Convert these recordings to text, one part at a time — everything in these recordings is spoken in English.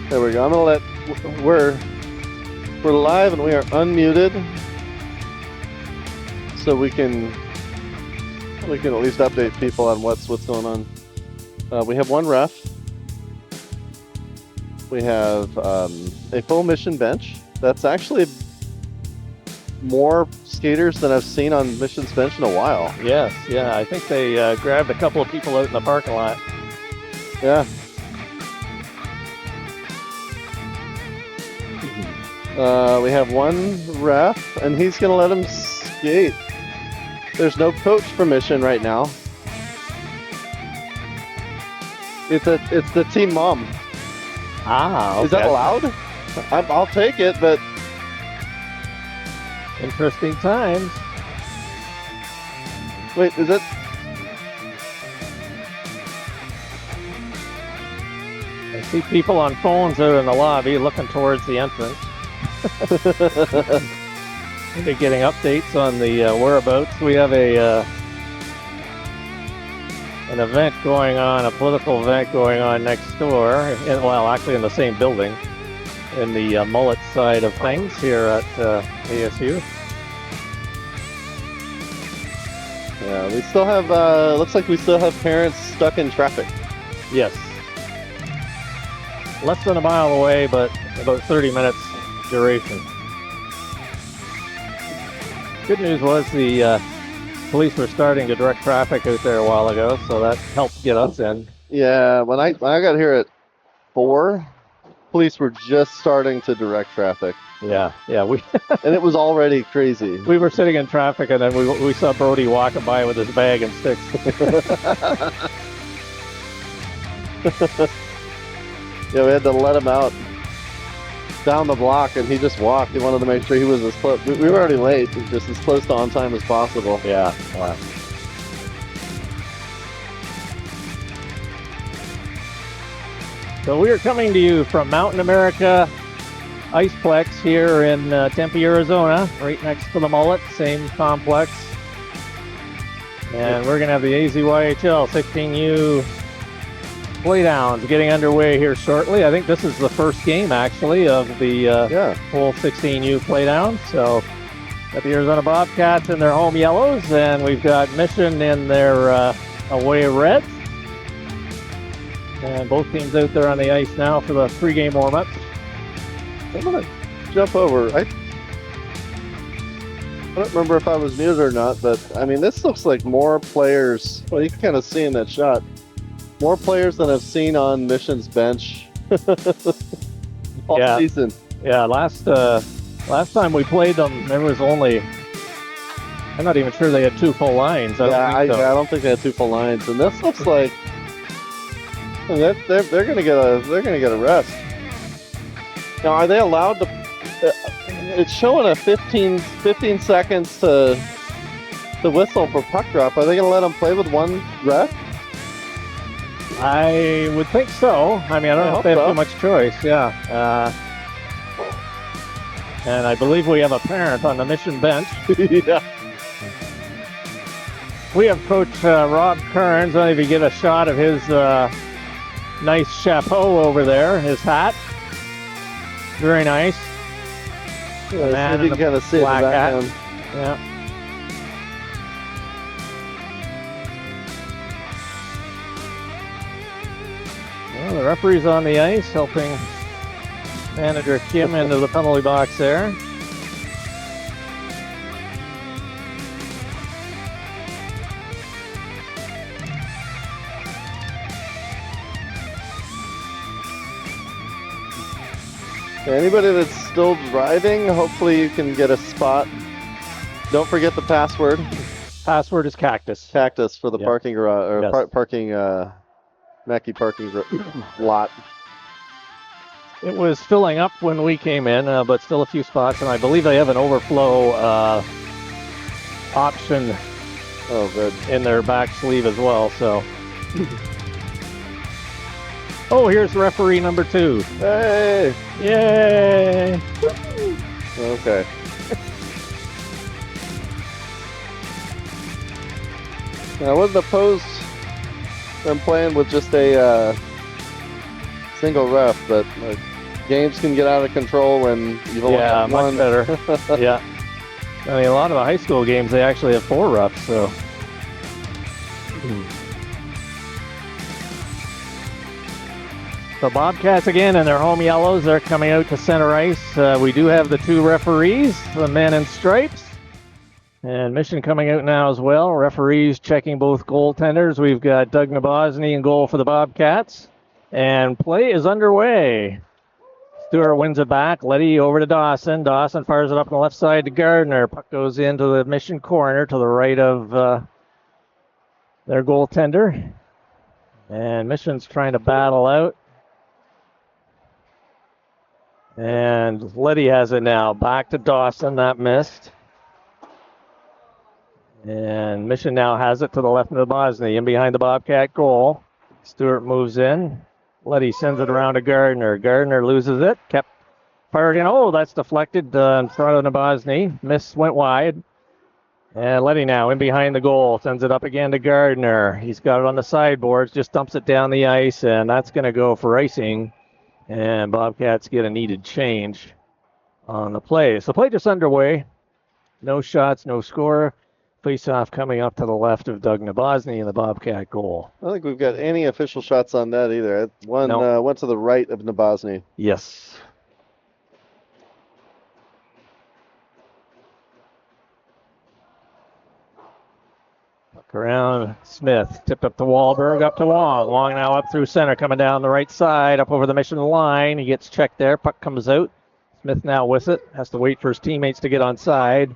There we go. I'm gonna let we're live and we are unmuted, so we can at least update people on what's going on. We have one ref. We have a full mission bench. That's actually more skaters than I've seen on missions bench in a while. Yes, yeah. I think they grabbed a couple of people out in the parking lot. Yeah. We have one ref, and he's going to let him skate. There's no coach permission right now. It's the team mom. Ah, okay. Is that allowed? I'll take it, but... Interesting times. Wait, is it... I see people on phones out in the lobby looking towards the entrance. They're getting updates on the whereabouts. We have an event going on, a political event going on next door. Actually in the same building, in the mullet side of things here at ASU. Yeah, we still have, looks like we still have parents stuck in traffic. Yes. Less than a mile away, but about 30 minutes duration. Good news was the police were starting to direct traffic out there a while ago, so that helped get us in. Yeah, when I got here at 4, police were just starting to direct traffic. Yeah. And it was already crazy. We were sitting in traffic, and then we saw Brody walking by with his bag and sticks. Yeah, we had to let him out down the block, and he just walked. He wanted to make sure he was as close. We were already late, just as close to on time as possible. Yeah. Wow. So we are coming to you from Mountain America Iceplex here in Tempe, Arizona, right next to the mullet, same complex. And we're going to have the AZYHL 16U playdowns getting underway here shortly. I think this is the first game, actually, of the full 16U playdown. So, got the Arizona Bobcats in their home yellows, and we've got Mission in their away reds. And both teams out there on the ice now for the pregame warm-ups. I'm going to jump over. I don't remember if I was muted or not, but, I mean, this looks like more players. Well, you can kind of see in that shot. More players than I've seen on Mission's bench all season. Yeah, last time we played them, there was only, I'm not even sure they had 2 full lines. I don't think they had 2 full lines. And this looks like they're gonna get a rest. Now, are they allowed to? It's showing a 15 seconds to whistle for puck drop. Are they gonna let them play with one ref? I would think so. I mean, I don't know if they have too much choice. Yeah. And I believe we have a parent on the Mission bench. Yeah. We have Coach Rob Kearns. I don't know if you get a shot of his nice chapeau over there, his hat. Very nice. Yeah, man, you can kind of see it in the background. Yeah. Well, the referee's on the ice, helping manager Kim into the penalty box there. Anybody that's still driving, hopefully you can get a spot. Don't forget the password. Password is cactus. Cactus for the parking garage, or parking, Mackey parking lot. It was filling up when we came in, but still a few spots, and I believe they have an overflow option in their back sleeve as well. So, here's referee number 2. Hey! Yay! Okay. Now, I wasn't opposed to them playing with just a single ref, but Games can get out of control when you've only got much one. better. Yeah. I mean, a lot of the high school games, they actually have 4 refs, so. The Bobcats again in their home yellows. They're coming out to center ice. We do have the 2 referees, the men in stripes. And Mission coming out now as well. Referees checking both goaltenders. We've got Doug Nabosny in goal for the Bobcats. And play is underway. Stewart wins it back. Letty over to Dawson. Dawson fires it up on the left side to Gardner. Puck goes into the Mission corner to the right of their goaltender. And Mission's trying to battle out. And Letty has it now. Back to Dawson. That missed. And Mission now has it to the left of the Bosney, in behind the Bobcat goal. Stewart moves in. Letty sends it around to Gardner. Gardner loses it. Kept firing. Oh, that's deflected in front of the Bosney. Miss went wide. And Letty now in behind the goal. Sends it up again to Gardner. He's got it on the sideboards. Just dumps it down the ice. And that's going to go for icing. And Bobcats get a needed change on the play. So play just underway. No shots, no score. Face-off coming up to the left of Doug Nabosny in the Bobcat goal. I don't think we've got any official shots on that either. One went to the right of Nabosny. Yes. Look around. Smith tipped up to Wahlberg, up to Long. Long now up through center, coming down the right side, up over the Mission line. He gets checked there. Puck comes out. Smith now with it. Has to wait for his teammates to get on side.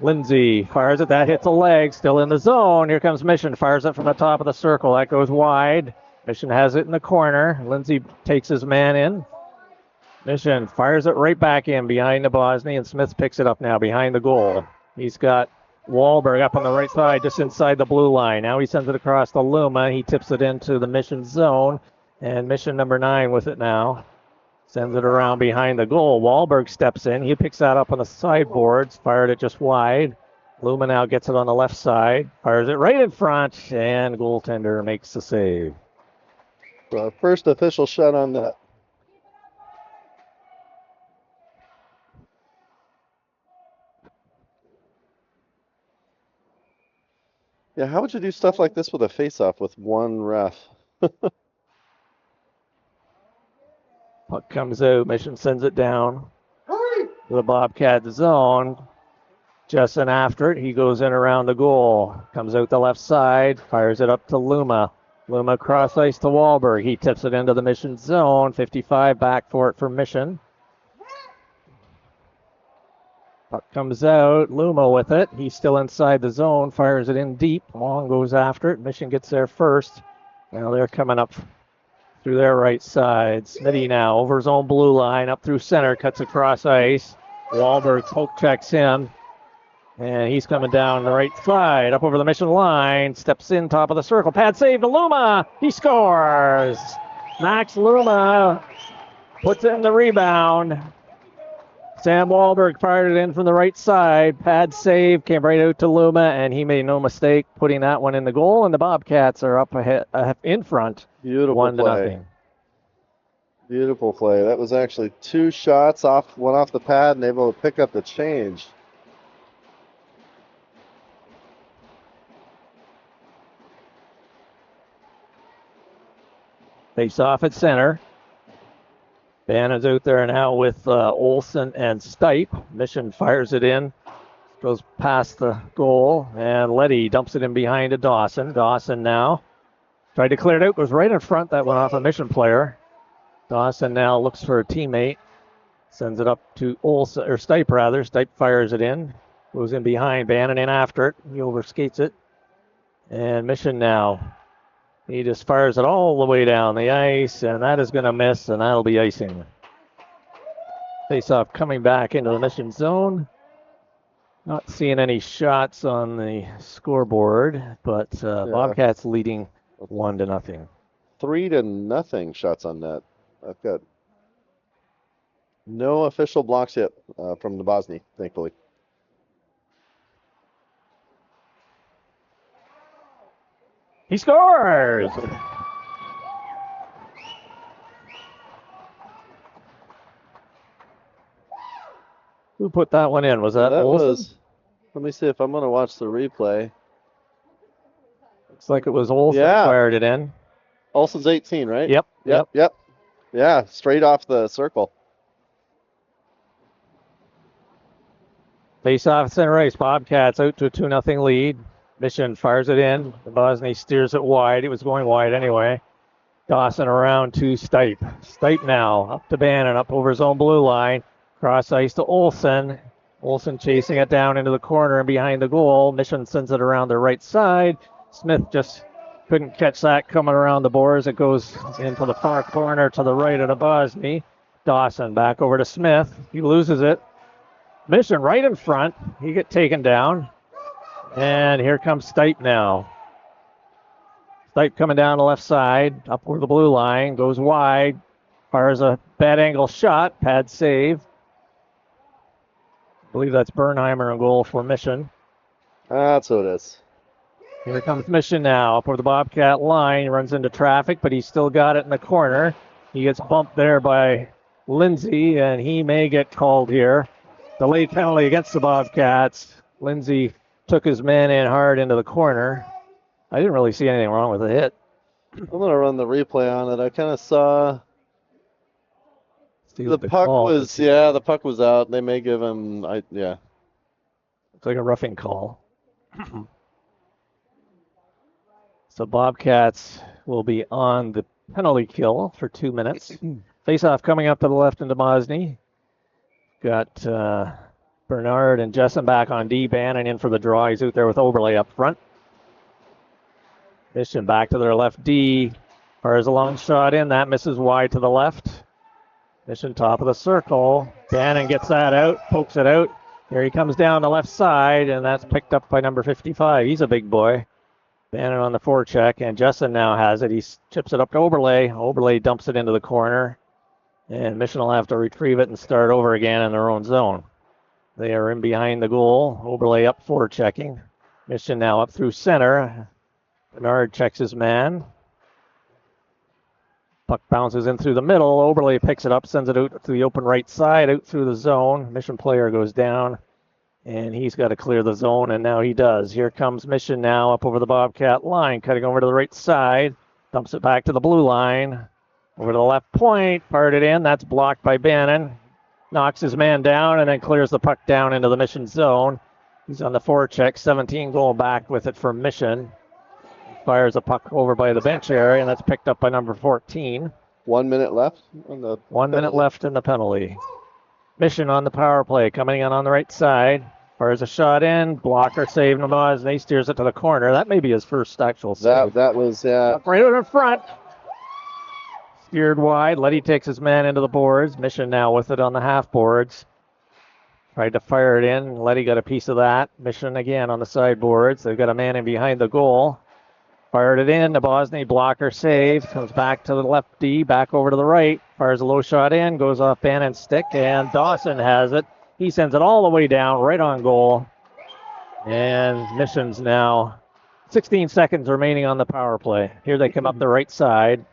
Lindsay fires it. That hits a leg. Still in the zone. Here comes Mission. Fires it from the top of the circle. That goes wide. Mission has it in the corner. Lindsay takes his man in. Mission fires it right back in behind the Bosney, and Smith picks it up now behind the goal. He's got Wahlberg up on the right side, just inside the blue line. Now he sends it across to Luma. He tips it into the Mission zone, and Mission number 9 with it now. Sends it around behind the goal. Wahlberg steps in. He picks that up on the sideboards. Fired it just wide. Luma now gets it on the left side. Fires it right in front. And goaltender makes the save. First official shot on that. Yeah, how would you do stuff like this with a face-off with one ref? Puck comes out. Mission sends it down to the Bobcat zone. Jessen after it. He goes in around the goal. Comes out the left side. Fires it up to Luma. Luma cross ice to Wahlberg. He tips it into the Mission zone. 55 back for it for Mission. Puck comes out. Luma with it. He's still inside the zone. Fires it in deep. Long goes after it. Mission gets there first. Now they're coming up through their right side. Smitty now over his own blue line, up through center, cuts across ice. Wahlberg poke checks him. And he's coming down the right side, up over the Mission line, steps in top of the circle. Pad save to Luma. He scores. Max Luma puts in the rebound. Sam Wahlberg fired it in from the right side. Pad save, came right out to Luma, and he made no mistake putting that one in the goal, and the Bobcats are up ahead, in front. Beautiful 1-0. Beautiful play. That was actually 2 shots, one off the pad, and able to pick up the change. Face off at center. Bannon's out there now with Olsen and Stipe. Mission fires it in. Goes past the goal. And Letty dumps it in behind to Dawson. Dawson now tried to clear it out. Goes right in front. That went off a Mission player. Dawson now looks for a teammate. Sends it up to Olsen, or Stipe rather. Stipe fires it in. Goes in behind. Bannon in after it. He overskates it. And Mission now. He just fires it all the way down the ice, and that is going to miss, and that'll be icing. Face-off coming back into the Mission zone. Not seeing any shots on the scoreboard, but Bobcats leading 1-0. 3-0 shots on net. I've got no official blocks yet from the Bosney, thankfully. He scores! Who put that one in? Was that Olsen? Let me see if I'm going to watch the replay. Looks like it was Olsen fired it in. Olsen's 18, right? Yep. Yeah, straight off the circle. Face off center ice. Bobcats out to a 2-0 lead. Mission fires it in. Bosny steers it wide. It was going wide anyway. Dawson around to Stipe. Stipe now up to Bannon, up over his own blue line. Cross ice to Olsen. Olsen chasing it down into the corner and behind the goal. Mission sends it around the right side. Smith just couldn't catch that coming around the boards. It goes into the far corner to the right of the Bosny. Dawson back over to Smith. He loses it. Mission right in front. He get taken down. And here comes Stipe now. Stipe coming down the left side, up over the blue line, goes wide, fires a bad angle shot, pad save. I believe that's Bernheimer in goal for Mission. That's who it is. Here comes Mission now, up over the Bobcat line. He runs into traffic, but he's still got it in the corner. He gets bumped there by Lindsay, and he may get called here. Delayed penalty against the Bobcats. Lindsay took his man in hard into the corner. I didn't really see anything wrong with the hit. I'm going to run the replay on it. I kind of saw the puck was out. They may give him, It's like a roughing call. So Bobcats will be on the penalty kill for 2 minutes. Face-off coming up to the left into Bosny. Got Bernard and Jessen back on D. Bannon in for the draw. He's out there with Oberle up front. Mission back to their left D. Fires a long shot in. That misses wide to the left. Mission top of the circle. Bannon gets that out, pokes it out. Here he comes down the left side, and that's picked up by number 55. He's a big boy. Bannon on the forecheck, and Jessen now has it. He chips it up to Oberle. Oberle dumps it into the corner, and Mission will have to retrieve it and start over again in their own zone. They are in behind the goal. Oberle up forechecking. Mission now up through center. Bernard checks his man. Puck bounces in through the middle. Oberle picks it up, sends it out to the open right side, out through the zone. Mission player goes down, and he's got to clear the zone, and now he does. Here comes Mission now up over the Bobcat line, cutting over to the right side. Dumps it back to the blue line. Over to the left point, fired it in. That's blocked by Bannon. Knocks his man down, and then clears the puck down into the Mission zone. He's on the forecheck, 17 goal back with it for Mission. Fires a puck over by the bench area, and that's picked up by number 14. 1 minute left on the 1 minute left in the penalty. Mission on the power play, coming in on the right side. Fires a shot in, blocker save Namaz, and he steers it to the corner. That may be his first actual save. That was, yeah. Right out in front. Steered wide. Letty takes his man into the boards. Mission now with it on the half boards. Tried to fire it in. Letty got a piece of that. Mission again on the sideboards. They've got a man in behind the goal. Fired it in. The Bosny blocker save. Comes back to the left D. Back over to the right. Fires a low shot in. Goes off Bannon's stick. And Dawson has it. He sends it all the way down. Right on goal. And Mission's now 16 seconds remaining on the power play. Here they come up the right side.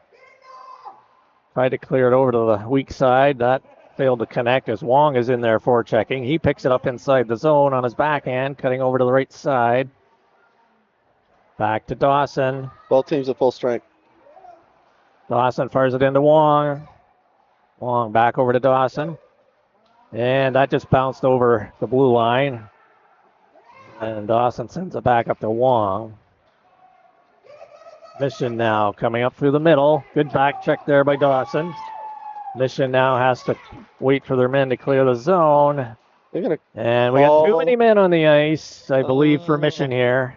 Tried to clear it over to the weak side. That failed to connect as Wong is in there forechecking. He picks it up inside the zone on his backhand. Cutting over to the right side. Back to Dawson. Both teams at full strength. Dawson fires it into Wong. Wong back over to Dawson. And that just bounced over the blue line. And Dawson sends it back up to Wong. Mission now coming up through the middle. Good back check there by Dawson. Mission now has to wait for their men to clear the zone. And we got too many men on the ice, I believe, for Mission here.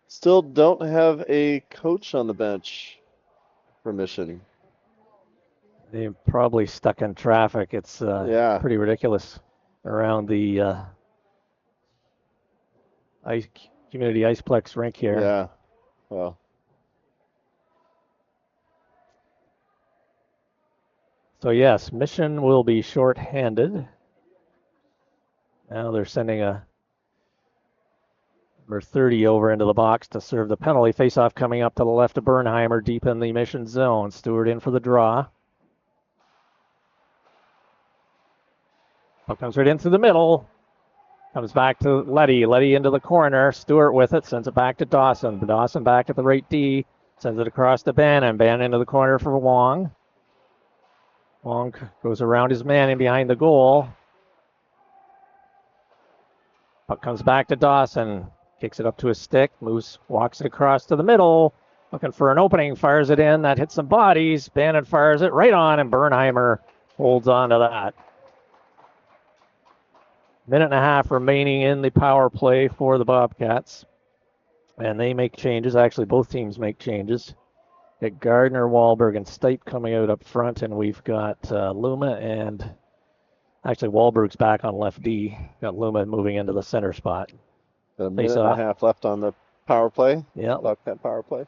Still don't have a coach on the bench for Mission. They're probably stuck in traffic. It's pretty ridiculous around the community Iceplex rink here. Yeah, well. So yes, Mission will be short-handed. Now they're sending a number 30 over into the box to serve the penalty. Face-off coming up to the left of Bernheimer, deep in the Mission zone. Stewart in for the draw. Puck comes right in through the middle. Comes back to Letty. Letty into the corner. Stewart with it. Sends it back to Dawson. Dawson back at the right D. Sends it across to Bannon. Bannon into the corner for Wong. Wong goes around his man in behind the goal. Puck comes back to Dawson. Kicks it up to his stick. Walks it across to the middle. Looking for an opening. Fires it in. That hits some bodies. Bannon fires it right on, and Bernheimer holds on to that. Minute and a half remaining in the power play for the Bobcats. And they make changes. Actually, both teams make changes. Get Gardner, Wahlberg, and Stipe coming out up front. And we've got Luma and... Actually, Wahlberg's back on left D. Got Luma moving into the center spot. Got a minute and a half left on the power play. Yeah. Bobcat power play.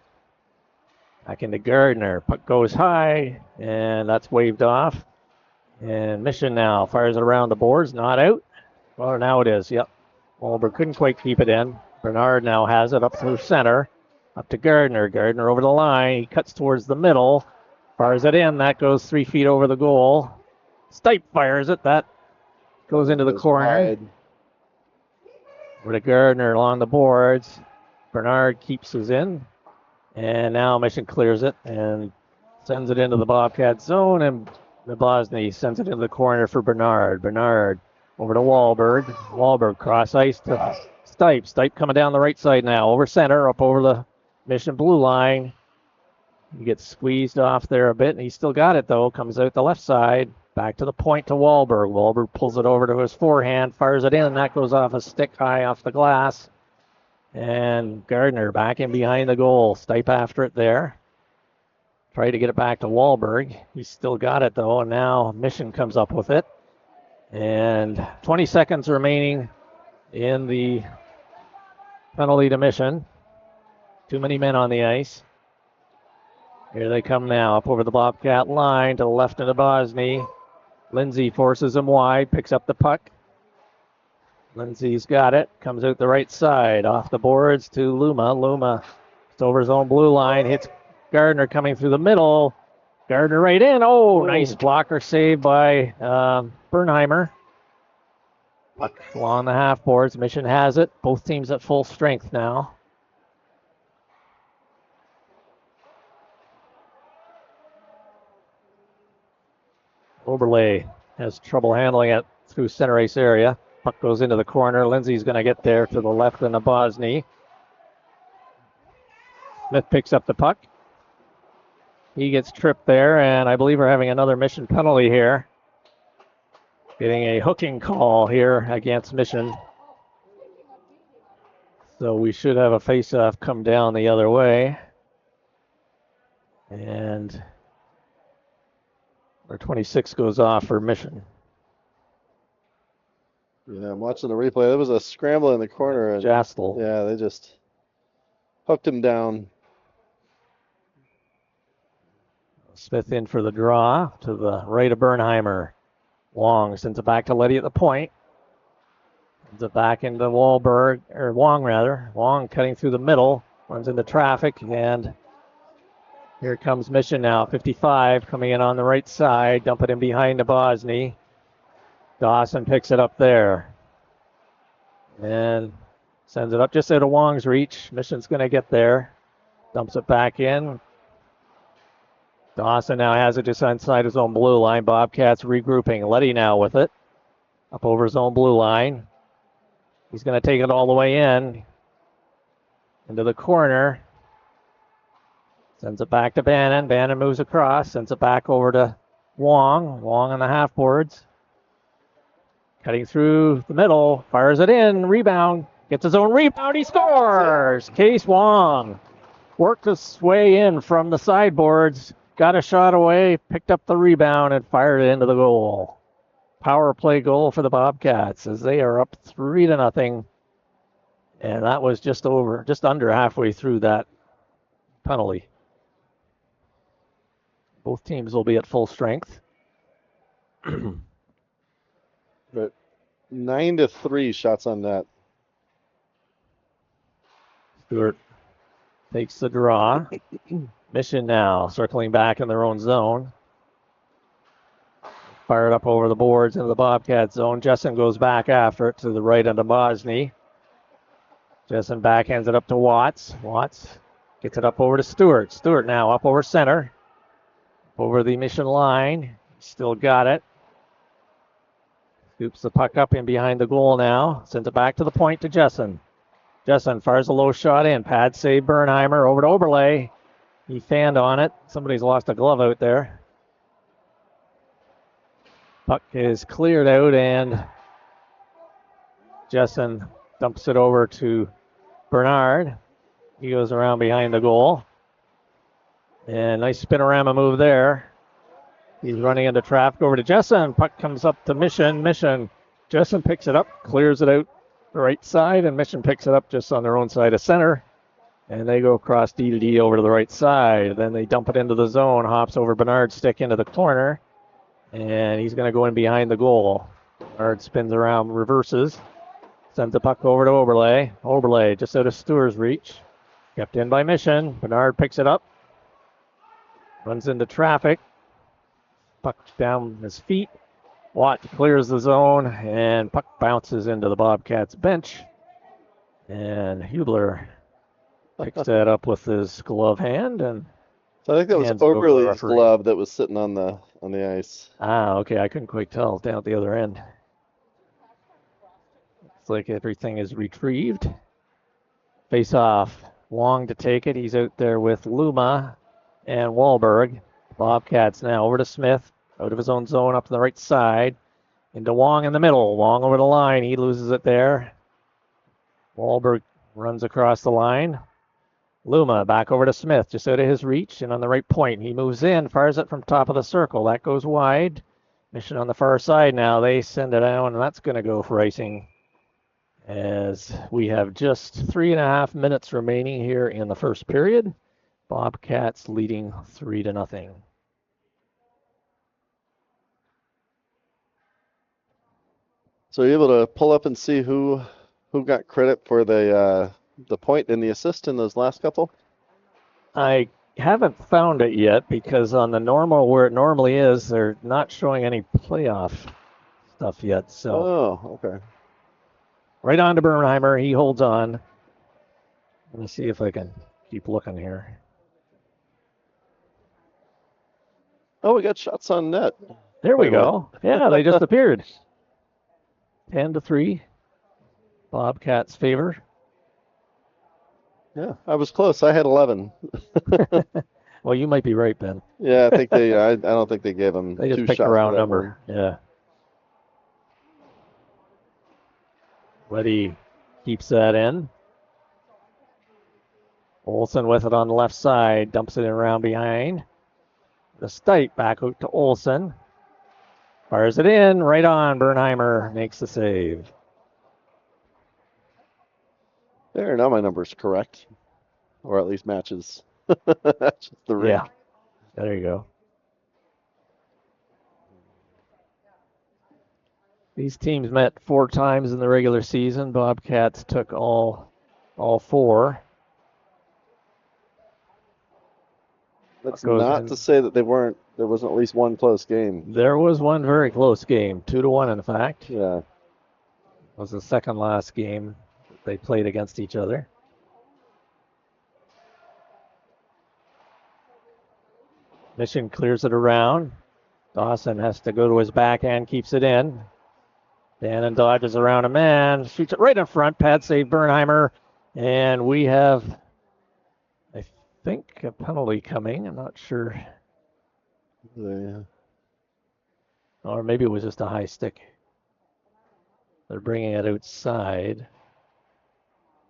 Back into Gardner. Puck goes high, and that's waved off. And Mission now fires it around the boards. Not out. Well, now it is. Yep. Wahlberg couldn't quite keep it in. Bernard now has it up through center. Up to Gardner. Gardner over the line. He cuts towards the middle. Fires it in. That goes 3 feet over the goal. Stipe fires it. That goes into the corner. Wide. Over to Gardner along the boards. Bernard keeps his in. And now Mission clears it and sends it into the Bobcat zone. And Bosny sends it into the corner for Bernard. Bernard over to Wahlberg. Wahlberg cross ice to Stipe. Stipe coming down the right side now. Over center, up over the Mission blue line. He gets squeezed off there a bit, and he's still got it, though. Comes out the left side. Back to the point to Wahlberg. Wahlberg pulls it over to his forehand, fires it in, and that goes off a stick high off the glass. And Gardner back in behind the goal. Stipe after it there. Try to get it back to Wahlberg. He's still got it, though, and now Mission comes up with it. And 20 seconds remaining in the penalty to Mission. Too many men on the ice. Here they come now, up over the Bobcat line to the left into Bosny. Lindsay forces him wide, picks up the puck. Lindsay's got it, comes out the right side, off the boards to Luma. Luma is over his own blue line, hits Gardner coming through the middle. Gardner right in. Oh, nice blocker save by Bernheimer. Puck along the half boards. Mission has it. Both teams at full strength now. Oberle has trouble handling it through center ice area. Puck goes into the corner. Lindsay's going to get there to the left in the Bosny. Smith picks up the puck. He gets tripped there, and I believe we're having another Mission penalty here. Getting a hooking call here against Mission. So we should have a face-off come down the other way. And our 26 goes off for Mission. Yeah, I'm watching the replay. There was a scramble in the corner. And, Jastel. yeah, they just hooked him down. Smith in for the draw to the right of Bernheimer. Wong sends it back to Letty at the point. Sends it back into Wong rather. Wong cutting through the middle. Runs into traffic, and here comes Mission now. 55 coming in on the right side. Dump it in behind to Bosny. Dawson picks it up there. And sends it up just out of Wong's reach. Mission's going to get there. Dumps it back in. Dawson now has it just inside his own blue line. Bobcats regrouping. Letty now with it. Up over his own blue line. He's going to take it all the way in. Into the corner. Sends it back to Bannon. Bannon moves across. Sends it back over to Wong. Wong on the half boards. Cutting through the middle. Fires it in. Rebound. Gets his own rebound. He scores! Case Wong worked his way in from the sideboards. Got a shot away, picked up the rebound, and fired it into the goal. Power play goal for the Bobcats as they are up 3-0. And that was just under halfway through that penalty. Both teams will be at full strength. But 9-3 shots on net. Stewart takes the draw. Mission now circling back in their own zone. fired up over the boards into the Bobcat zone. Jessen goes back after it to the right into Bosny. Jessen backhands it up to Watts. Watts gets it up over to Stewart. Stewart now up over center. Over the Mission line. Still got it. Scoops the puck up in behind the goal now. Sends it back to the point to Jessen. Jessen fires a low shot in. Pad save Bernheimer over to Oberle. He fanned on it. Somebody's lost a glove out there. Puck is cleared out and Jessen dumps it over to Bernard. He goes around behind the goal. And nice spinorama move there. He's running into traffic over to Jessen. Puck comes up to Mission. Jessen picks it up, clears it out the right side, and Mission picks it up just on their own side of center. And they go across D to D over to the right side. Then they dump it into the zone, hops over Bernard's stick into the corner. And he's going to go in behind the goal. Bernard spins around, reverses. Sends the puck over to Oberle. Oberle just out of Stewart's reach. Kept in by Mission. Bernard picks it up. Runs into traffic. Puck down his feet. Watt clears the zone. And puck bounces into the Bobcats bench. And Hubler picks that up with his glove hand. And so I think that was Oberle's glove that was sitting on the ice. Ah, okay. I couldn't quite tell down at the other end. Looks like everything is retrieved. Face off. Long to take it. He's out there with Luma and Wahlberg. Bobcats now over to Smith. Out of his own zone up to the right side. Into Wong in the middle. Wong over the line. He loses it there. Wahlberg runs across the line. Luma back over to Smith, just out of his reach and on the right point. He moves in, fires it from top of the circle. That goes wide. Mission on the far side now. They send it out, and that's going to go for icing as we have just 3.5 minutes remaining here in the first period. Bobcats leading 3-0. So you're able to pull up and see who got credit for the point and the assist in those last couple? I haven't found it yet because on the normal where it normally is, they're not showing any playoff stuff yet. So. Oh, okay. Right on to Bernheimer. He holds on. Let me see if I can keep looking here. Oh, we got shots on net. There we go. Yeah, they just appeared. 10-3. Bobcats favor. Yeah, I was close. I had 11. Well, you might be right, Ben. Yeah, I think they. I don't think they gave them. They just two picked shots a round for that number. one. Yeah. Letty keeps that in. Olsen with it on the left side, dumps it in around behind. The Stipe back out to Olsen. Fires it in, right on. Bernheimer makes the save. There, now my number's correct. Or at least matches, matches the rink. Yeah, there you go. These teams met 4 times in the regular season. Bobcats took all 4. That's not to say that there wasn't at least one close game. There was one very close game, 2-1 in fact. Yeah. It was the second last game they played against each other. Mission clears it around. Dawson has to go to his backhand, keeps it in. Bannon dodges around a man, shoots it right in front. Pad save Bernheimer. And we have, I think, a penalty coming. I'm not sure. Yeah. Or maybe it was just a high stick. They're bringing it outside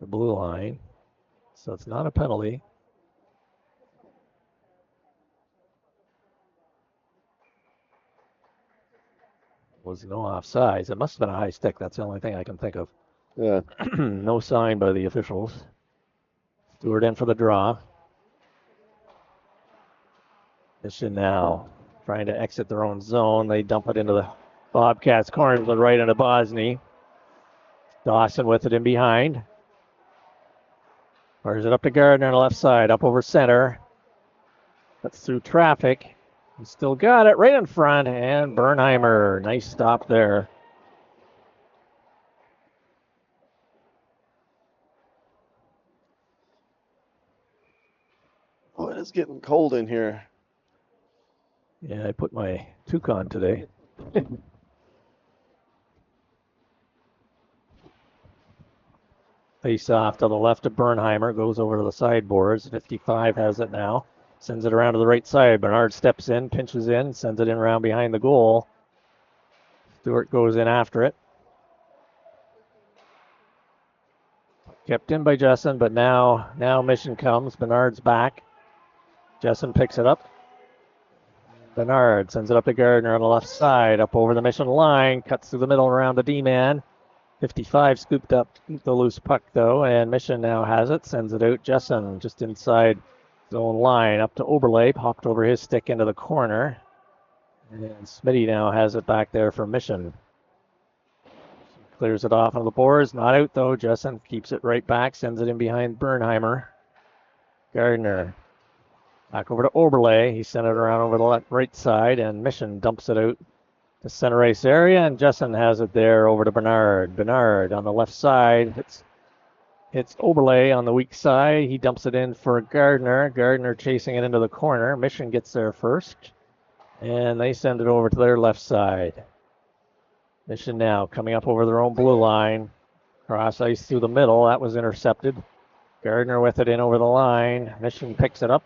the blue line. So it's not a penalty. Was no offsides. It must have been a high stick. That's the only thing I can think of. Yeah. No sign by the officials. Stewart in for the draw. Mission now trying to exit their own zone. They dump it into the Bobcats corner to the right into Bosny. Dawson with it in behind. Fires it up to Gardner on the left side, up over center. That's through traffic. He still got it right in front, and Bernheimer, nice stop there. Oh, it is getting cold in here. Yeah, I put my toucan today. Face off to the left of Bernheimer, goes over to the sideboards. 55 has it now. Sends it around to the right side. Bernard steps in, pinches in, sends it in around behind the goal. Stewart goes in after it. Kept in by Jessen, but now Mission comes. Bernard's back. Jessen picks it up. Bernard sends it up to Gardner on the left side, up over the Mission line, cuts through the middle around the D-man. 55 scooped up the loose puck, though, and Mission now has it, sends it out. Jessen just inside his own line, up to Oberle, popped over his stick into the corner. And Smitty now has it back there for Mission. Clears it off on the boards, not out, though. Jessen keeps it right back, sends it in behind Bernheimer. Gardner back over to Oberle. He sent it around over the right side, and Mission dumps it out to center ice area, and Jessen has it there over to Bernard. Bernard on the left side. Hits Oberle on the weak side. He dumps it in for Gardner. Gardner chasing it into the corner. Mission gets there first, and they send it over to their left side. Mission now coming up over their own blue line. Cross ice through the middle. That was intercepted. Gardner with it in over the line. Mission picks it up.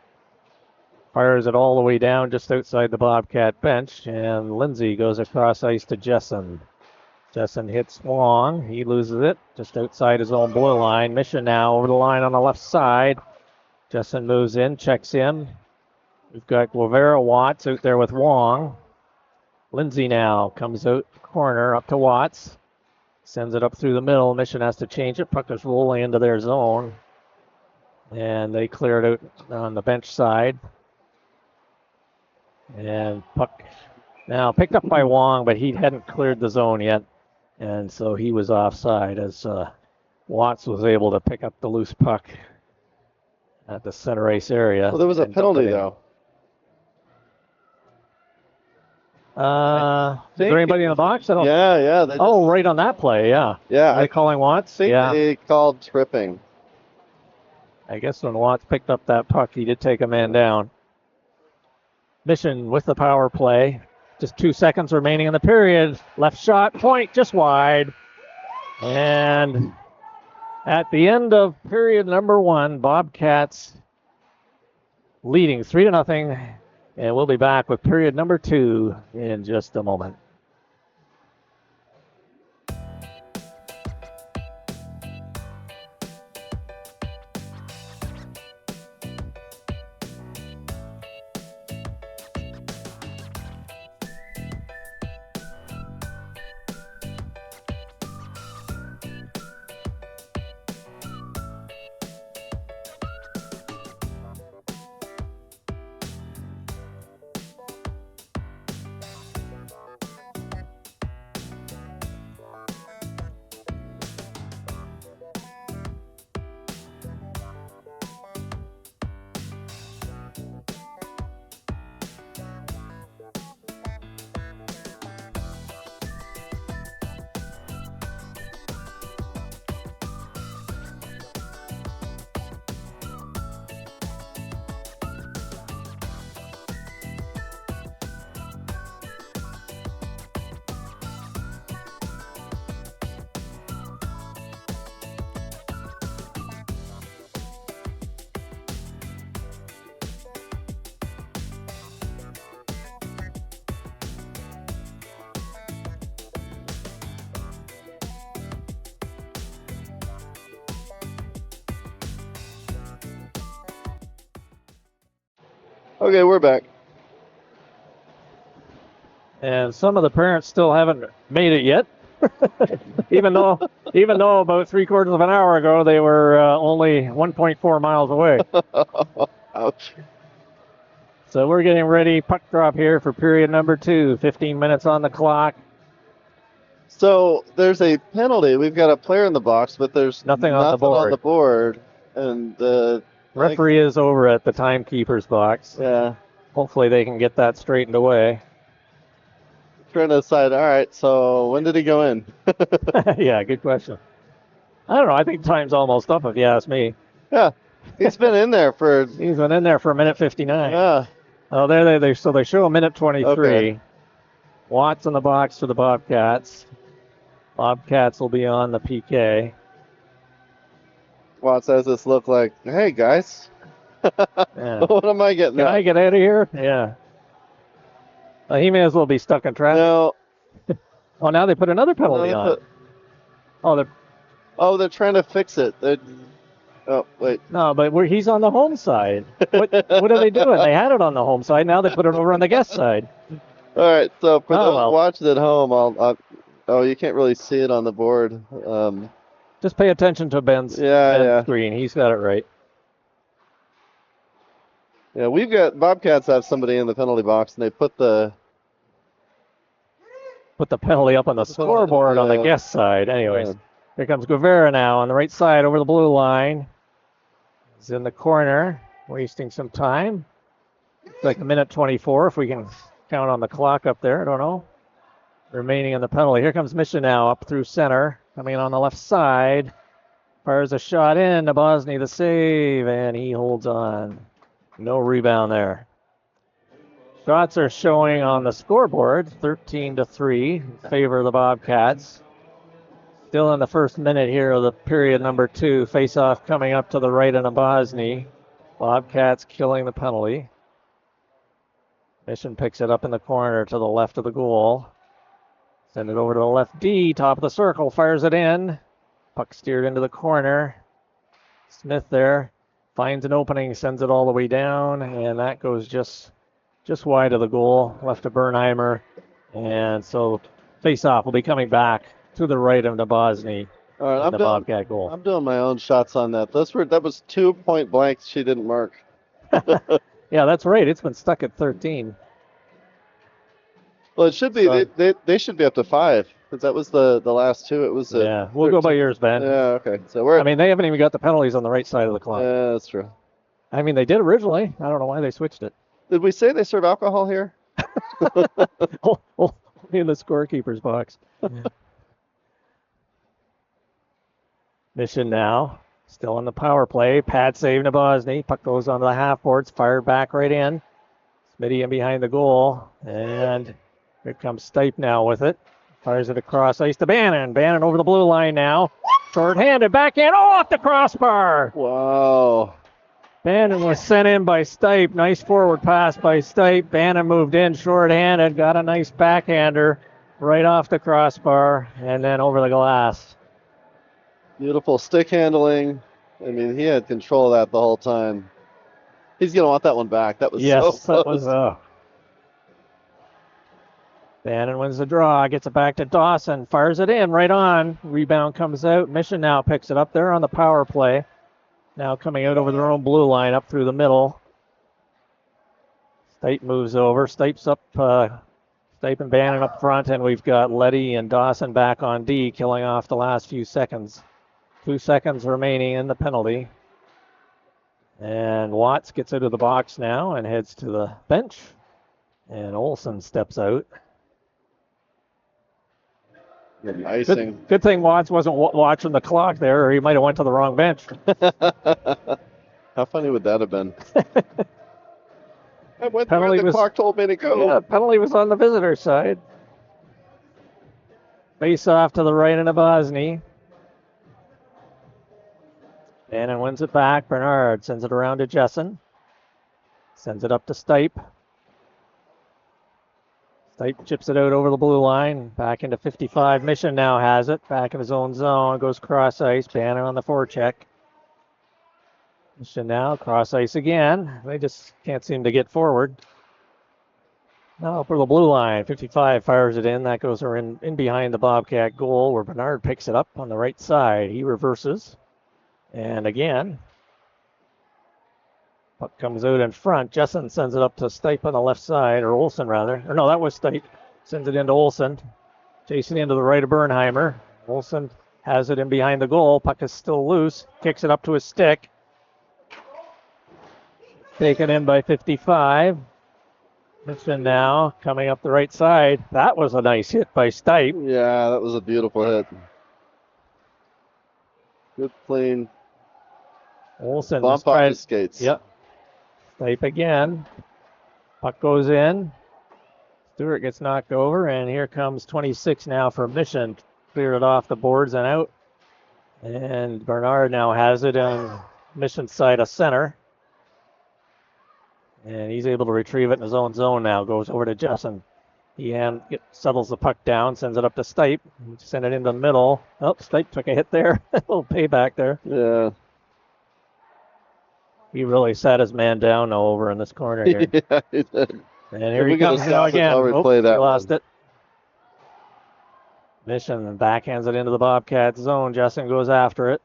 Fires it all the way down just outside the Bobcat bench, and Lindsay goes across ice to Jessen. Jessen hits Wong. He loses it just outside his own blue line. Mission now over the line on the left side. Jessen moves in, checks in. We've got Guevara Watts out there with Wong. Lindsay now comes out corner up to Watts. Sends it up through the middle. Mission has to change it. Puck is rolling into their zone. And they clear it out on the bench side. And puck now picked up by Wong, but he hadn't cleared the zone yet. And so he was offside as Watts was able to pick up the loose puck at the center ice area. Well, there was a penalty, though. Is there anybody in the box? Yeah. Right on that play, yeah. Yeah. Are they calling Watts? Yeah. They called tripping. I guess when Watts picked up that puck, he did take a man down. Mission with the power play. Just 2 seconds remaining in the period. Left shot, point, just wide. And at the end of period number 1, Bobcats leading 3-0. And we'll be back with period number 2 in just a moment. Okay, we're back. And some of the parents still haven't made it yet. even though about 3/4 of an hour ago they were only 1.4 miles away. Ouch. So we're getting ready. Puck drop here for period number 2. 15 minutes on the clock. So there's a penalty. We've got a player in the box, but there's nothing on the board. And the referee is over at the timekeeper's box. Yeah. hopefully they can get that straightened away. Trying to decide, all right, so when did he go in? Yeah, good question. I don't know. I think time's almost up if you ask me. Yeah, he's been in there for... He's been in there for a minute 59. Yeah. Oh, so they show a minute 23. Okay. Watts in the box for the Bobcats. Bobcats will be on the PK. Watts says this look like, hey, guys. Yeah. What am I getting Can at? I get out of here? Yeah. He may as well be stuck in traffic. No. Oh, now they put another penalty on. They're trying to fix it. Oh, wait. No, but he's on the home side. What are they doing? They had it on the home side. Now they put it over on the guest side. All right, so for those well. watching at home, you can't really see it on the board. Just pay attention to Ben's screen. He's got it right. Yeah, Bobcats have somebody in the penalty box, and they put the penalty up on the scoreboard on the guest side. Anyways, Here comes Guevara now on the right side over the blue line. He's in the corner, wasting some time. It's like a minute 24 if we can count on the clock up there. I don't know. Remaining in the penalty. Here comes Mission now up through center. Coming on the left side. Fires a shot in to Bosny, the save, and he holds on. No rebound there. Shots are showing on the scoreboard, 13-3 in favor of the Bobcats. Still in the first minute here of the period number 2. Face-off coming up to the right of Bosny. Bobcats killing the penalty. Mission picks it up in the corner to the left of the goal. Send it over to the left D, top of the circle, fires it in. Puck steered into the corner. Smith there finds an opening, sends it all the way down, and that goes just wide of the goal, left to Bernheimer. And so face-off will be coming back to the right of Bosny. All right, Bobcat goal. I'm doing my own shots on that. That was 2 point blanks she didn't mark. Yeah, that's right. It's been stuck at 13. Well, it should be. So, they should be up to 5 because that was the last 2. It was. Yeah, we'll go by yours, Ben. Yeah, okay. So they haven't even got the penalties on the right side of the clock. Yeah, that's true. I mean, they did originally. I don't know why they switched it. Did we say they serve alcohol here? In the scorekeeper's box. Mission now. Still in the power play. Pad save Bosny. Puck goes onto the half boards. Fired back right in. Smitty in behind the goal. And here comes Stipe now with it. Fires it across ice to Bannon. Bannon over the blue line now. Short-handed backhand. Oh, off the crossbar. Wow. Bannon was sent in by Stipe. Nice forward pass by Stipe. Bannon moved in short-handed. Got a nice backhander right off the crossbar. And then over the glass. Beautiful stick handling. I mean, he had control of that the whole time. He's going to want that one back. That was so close. That was... Bannon wins the draw, gets it back to Dawson, fires it in, right on. Rebound comes out. Mission now picks it up there on the power play. Now coming out over their own blue line up through the middle. Stipe moves over. Stipe's up. Stipe and Bannon up front, and we've got Letty and Dawson back on D, killing off the last few seconds. 2 seconds remaining in the penalty. And Watts gets out of the box now and heads to the bench. And Olsen steps out. Icing. Good thing Watts wasn't watching the clock there, or he might have went to the wrong bench. How funny would that have been? I went where the clock told me to go. Yeah, penalty was on the visitor side. Face off to the right of Bosny. Bannon wins it back. Bernard sends it around to Jessen. Sends it up to Stipe. Stipe chips it out over the blue line. Back into 55. Mission now has it. Back in his own zone. Goes cross ice. Bannon on the forecheck. Mission now cross ice again. They just can't seem to get forward. Now for the blue line. 55 fires it in. That goes in behind the Bobcat goal where Bernard picks it up on the right side. He reverses. And again, puck comes out in front. Jessen sends it up to Stipe on the left side, or Olsen rather. Or no, that was Stipe. Sends it into Olsen. Chasing into the right of Bernheimer. Olsen has it in behind the goal. Puck is still loose. Kicks it up to his stick. Taken in by 55. Mission now coming up the right side. That was a nice hit by Stipe. Yeah, that was a beautiful hit. Good clean Olsen bump just off tried. his skates. Yep. Stipe again. Puck goes in. Stewart gets knocked over, and here comes 26 now for Mission. Cleared it off the boards and out. And Bernard now has it on Mission's side of center. And he's able to retrieve it in his own zone now. Goes over to Jessen. He settles the puck down, sends it up to Stipe. Send it into the middle. Oh, Stipe took a hit there. A little payback there. Yeah. He really sat his man down now over in this corner here. Yeah, he did. And here he comes now again. Replay that he lost one. it. Mission backhands it into the Bobcats zone. Jessen goes after it.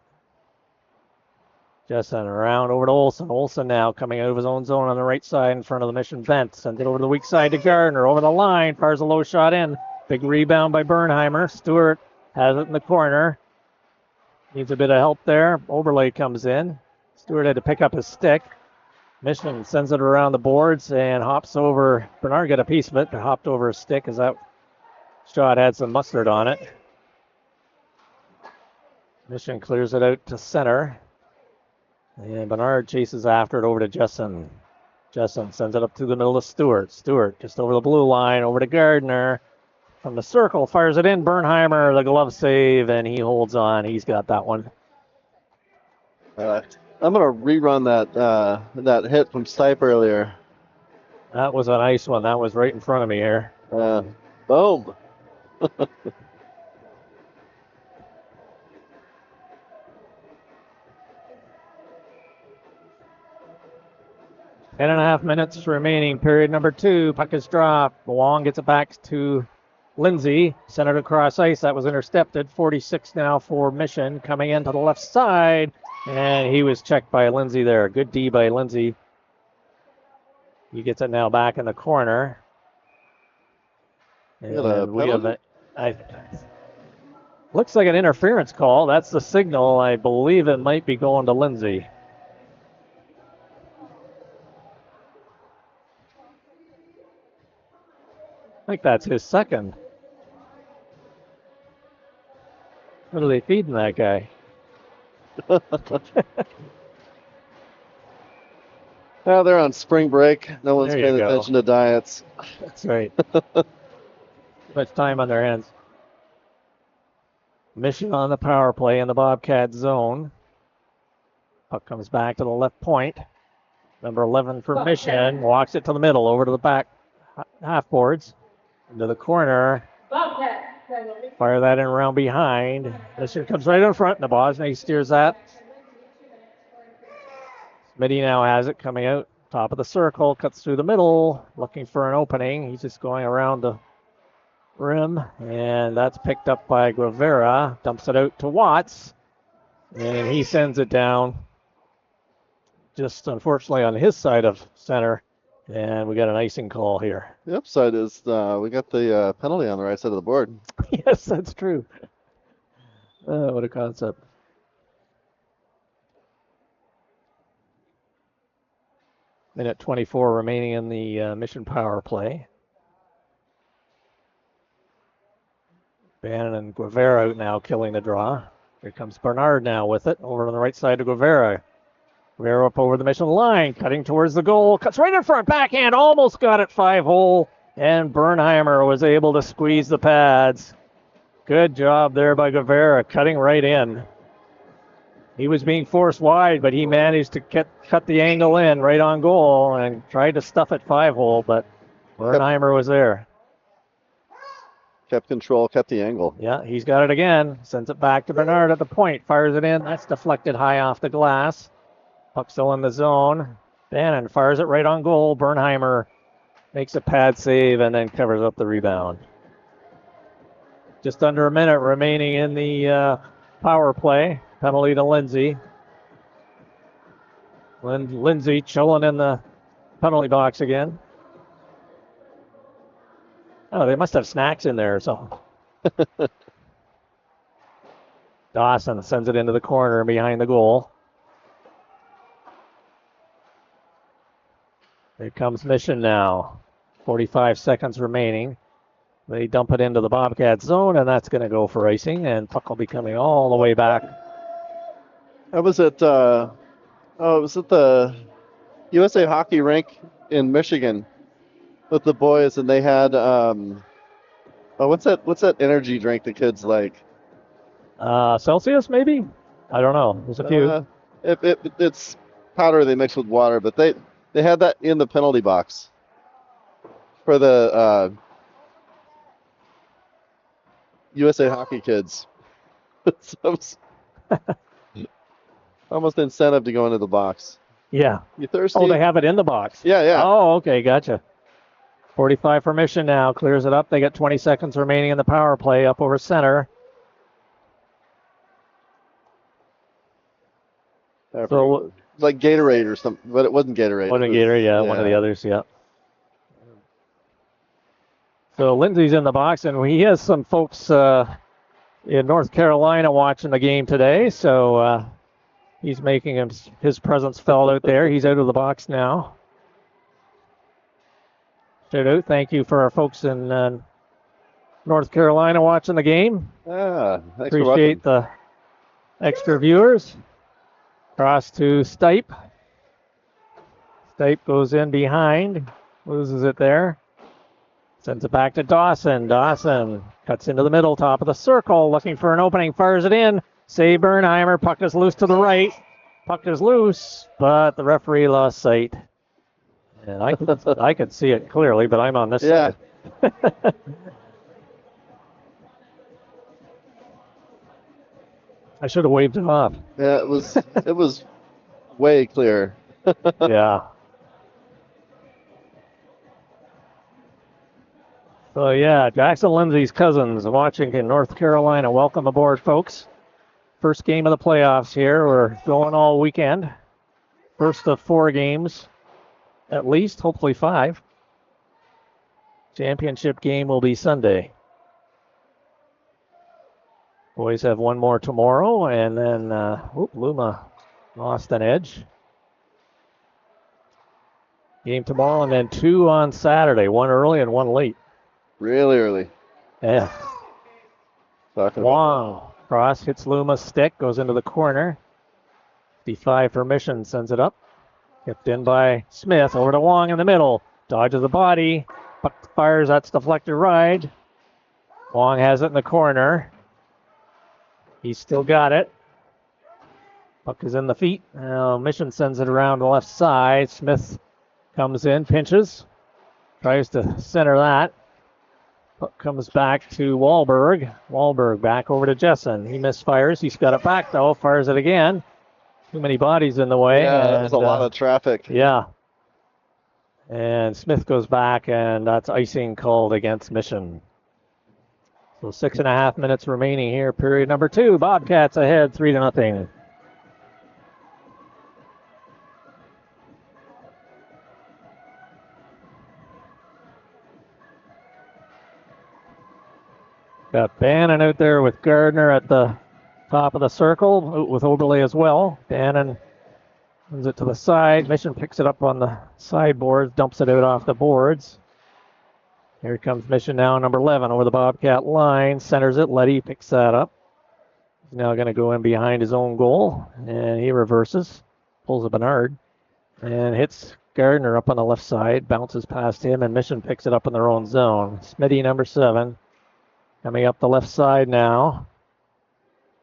Jessen around over to Olsen. Olsen now coming out of his own zone on the right side in front of the Mission vent. Sends it over to the weak side to Gardner. Over the line. Fires a low shot in. Big rebound by Bernheimer. Stewart has it in the corner. Needs a bit of help there. Overlay comes in. Stewart had to pick up his stick. Mission sends it around the boards and hops over. Bernard got a piece of it, but hopped over his stick as that shot had some mustard on it. Mission clears it out to center. And Bernard chases after it over to Jessen. Jessen sends it up through the middle to Stewart. Stewart just over the blue line, over to Gardner. From the circle, fires it in. Bernheimer, the glove save, and he holds on. He's got that one. I'm going to rerun that hit from Stipe earlier. That was a nice one. That was right in front of me here. Boom. 10.5 minutes remaining, period number 2. Puck is dropped. Long gets it back to Lindsay. Centered across ice. That was intercepted. 46 now for Mission. Coming into the left side. And he was checked by Lindsay there. Good D by Lindsay. He gets it now back in the corner. And we have looks like an interference call. That's the signal. I believe it might be going to Lindsay. I think that's his second. What are they feeding that guy? Well, they're on spring break. No one's There you paying go. attention to diets. That's right. Too much time on their hands. Mission on the power play in the Bobcat zone. Puck comes back to the left point. Number 11 for Mission. Walks it to the middle, over to the back half boards. Into the corner. Fire that in around behind. Mission comes right in front. Nabozny steers that. Smitty now has it coming out. Top of the circle. Cuts through the middle. Looking for an opening. He's just going around the rim. And that's picked up by Guevara. Dumps it out to Watts. And he sends it down. Just unfortunately on his side of center. And we got an icing call here. The upside is we got the penalty on the right side of the board. Yes, that's true. What a concept. Minute 24 remaining in the Mission power play. Bannon and Guevara out now killing the draw. Here comes Bernard now with it. Over on the right side to Guevara. Guevara up over the Mission line, cutting towards the goal. Cuts right in front, backhand, almost got it 5-hole. And Bernheimer was able to squeeze the pads. Good job there by Guevara, cutting right in. He was being forced wide, but he managed to cut the angle in right on goal and tried to stuff it 5-hole, but Bernheimer was there. Kept control, kept the angle. Yeah, he's got it again. Sends it back to Bernard at the point. Fires it in. That's deflected high off the glass. Puck still in the zone. Bannon fires it right on goal. Bernheimer makes a pad save and then covers up the rebound. Just under a minute remaining in the power play. Penalty to Lindsay. Lindsay chilling in the penalty box again. Oh, they must have snacks in there or something. Dawson sends it into the corner behind the goal. Here comes Mission now. 45 seconds remaining. They dump it into the Bobcat zone, and that's going to go for icing, and puck will be coming all the way back. I was at, it was at the USA Hockey rink in Michigan with the boys, and they had, what's that energy drink the kids like? Celsius, maybe? I don't know. There's a few. It's powder they mix with water, but they had that in the penalty box for the USA Hockey kids. It's almost incentive to go into the box. Yeah. You thirsty? Oh, they have it in the box. Yeah. Oh, okay, gotcha. 45 for Mission now. Clears it up. They got 20 seconds remaining in the power play up over center. So, like Gatorade or something, but it wasn't Gatorade. Wasn't Gatorade, yeah, one of the others, yeah. So Lindsay's in the box, and he has some folks in North Carolina watching the game today, so he's making his presence felt out there. He's out of the box now. Shout out, thank you for our folks in North Carolina watching the game. Thanks Appreciate the extra viewers. Cross to Stipe. Stipe goes in behind, loses it there. Sends it back to Dawson. Dawson cuts into the middle, top of the circle, looking for an opening, fires it in. Save Bernheimer, puck is loose to the right. Puck is loose, but the referee lost sight. And I could see it clearly, but I'm on this side. I should have waved it off. Yeah, it was way clear. Yeah. So yeah, Jackson Lindsay's cousins watching in North Carolina. Welcome aboard, folks. First game of the playoffs here. We're going all weekend. First of 4 games, at least, hopefully 5. Championship game will be Sunday. Boys have one more tomorrow, and then Luma lost an edge. Game tomorrow, and then 2 on Saturday. 1 early and 1 late. Really early. Yeah. Wong. Cross hits Luma's stick, goes into the corner. 55 for Mission, sends it up. Kept in by Smith, over to Wong in the middle. Dodges the body. Puck fires, that's deflected ride. Wong has it in the corner. He's still got it. Puck is in the feet. Now Mission sends it around the left side. Smith comes in, pinches. Tries to center that. Puck comes back to Wahlberg. Wahlberg back over to Jessen. He misfires. He's got it back, though. Fires it again. Too many bodies in the way. Yeah, there's a lot of traffic. Yeah. And Smith goes back, and that's icing called against Mission. So 6.5 minutes remaining here, period number 2. Bobcats ahead 3-0. Got Bannon out there with Gardner at the top of the circle, with Oberle as well. Bannon moves it to the side. Mission picks it up on the sideboards, dumps it out off the boards. Here comes Mission now, number 11, over the Bobcat line. Centers it. Letty picks that up. He's now going to go in behind his own goal, and he reverses. Pulls a Bernard, and hits Gardner up on the left side. Bounces past him, and Mission picks it up in their own zone. Smitty, number 7, coming up the left side now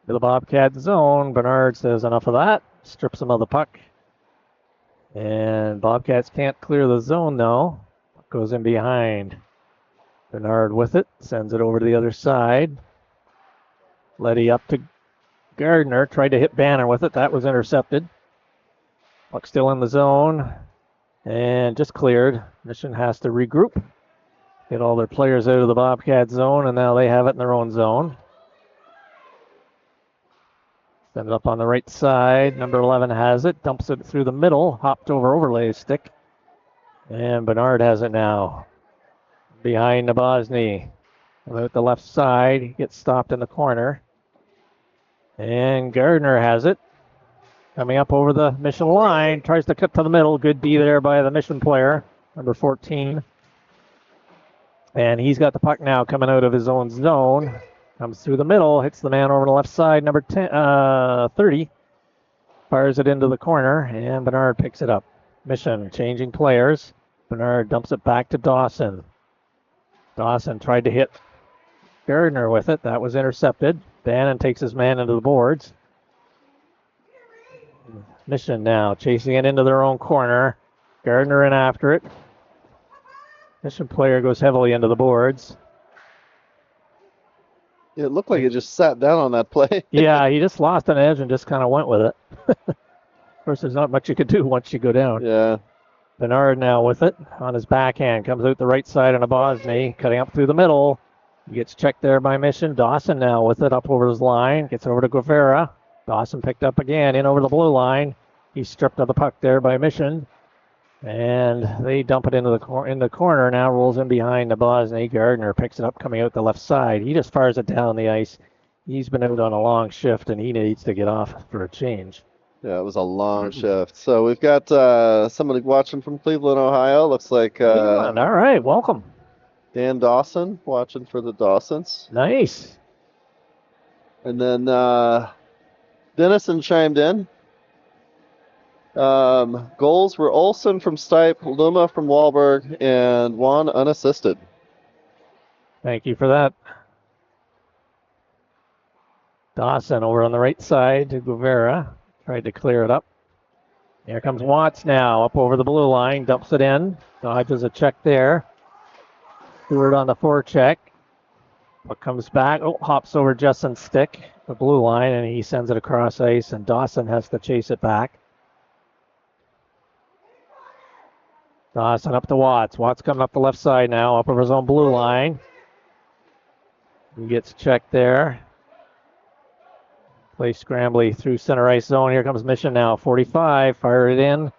to the Bobcat zone. Bernard says enough of that. Strips him of the puck. And Bobcats can't clear the zone now. Goes in behind. Bernard with it. Sends it over to the other side. Letty up to Gardner. Tried to hit Banner with it. That was intercepted. Puck still in the zone. And just cleared. Mission has to regroup. Get all their players out of the Bobcat zone, and now they have it in their own zone. Send it up on the right side. Number 11 has it. Dumps it through the middle. Hopped over Overlay's stick. And Bernard has it now. Behind Nabozny. Out the left side. He gets stopped in the corner. And Gardner has it. Coming up over the Mission line. Tries to cut to the middle. Good D there by the Mission player. Number 14. And he's got the puck now coming out of his own zone. Comes through the middle, hits the man over the left side, number 30. Fires it into the corner, and Bernard picks it up. Mission changing players. Bernard dumps it back to Dawson. Dawson tried to hit Gardner with it. That was intercepted. Bannon takes his man into the boards. Mission now chasing it into their own corner. Gardner in after it. Mission player goes heavily into the boards. It looked like it just sat down on that play. Yeah, he just lost an edge and just kind of went with it. Of course, there's not much you could do once you go down. Yeah. Bernard now with it on his backhand. Comes out the right side on a Bosny. Cutting up through the middle. He gets checked there by Mission. Dawson now with it up over his line. Gets over to Guevara. Dawson picked up again in over the blue line. He's stripped of the puck there by Mission. And they dump it into the corner. Now rolls in behind the Bosny. Gardner picks it up coming out the left side. He just fires it down the ice. He's been out on a long shift, and he needs to get off for a change. Yeah, it was a long shift. So we've got somebody watching from Cleveland, Ohio. Looks like all right, welcome. Dan Dawson watching for the Dawsons. Nice. And then Dennison chimed in. Goals were Olsen from Stipe, Luma from Wahlberg, and Juan unassisted. Thank you for that. Dawson over on the right side to Guevara. Tried to clear it up. Here comes Watts now up over the blue line. Dumps it in. Dodges a check there. Stewart on the forecheck. But comes back. Oh, hops over Justin's stick. The blue line, and he sends it across ice, and Dawson has to chase it back. Dawson up to Watts. Watts coming up the left side now, up over his own blue line. He gets checked there. Play scrambly through center ice zone. Here comes Mission now. 45. Fire it in.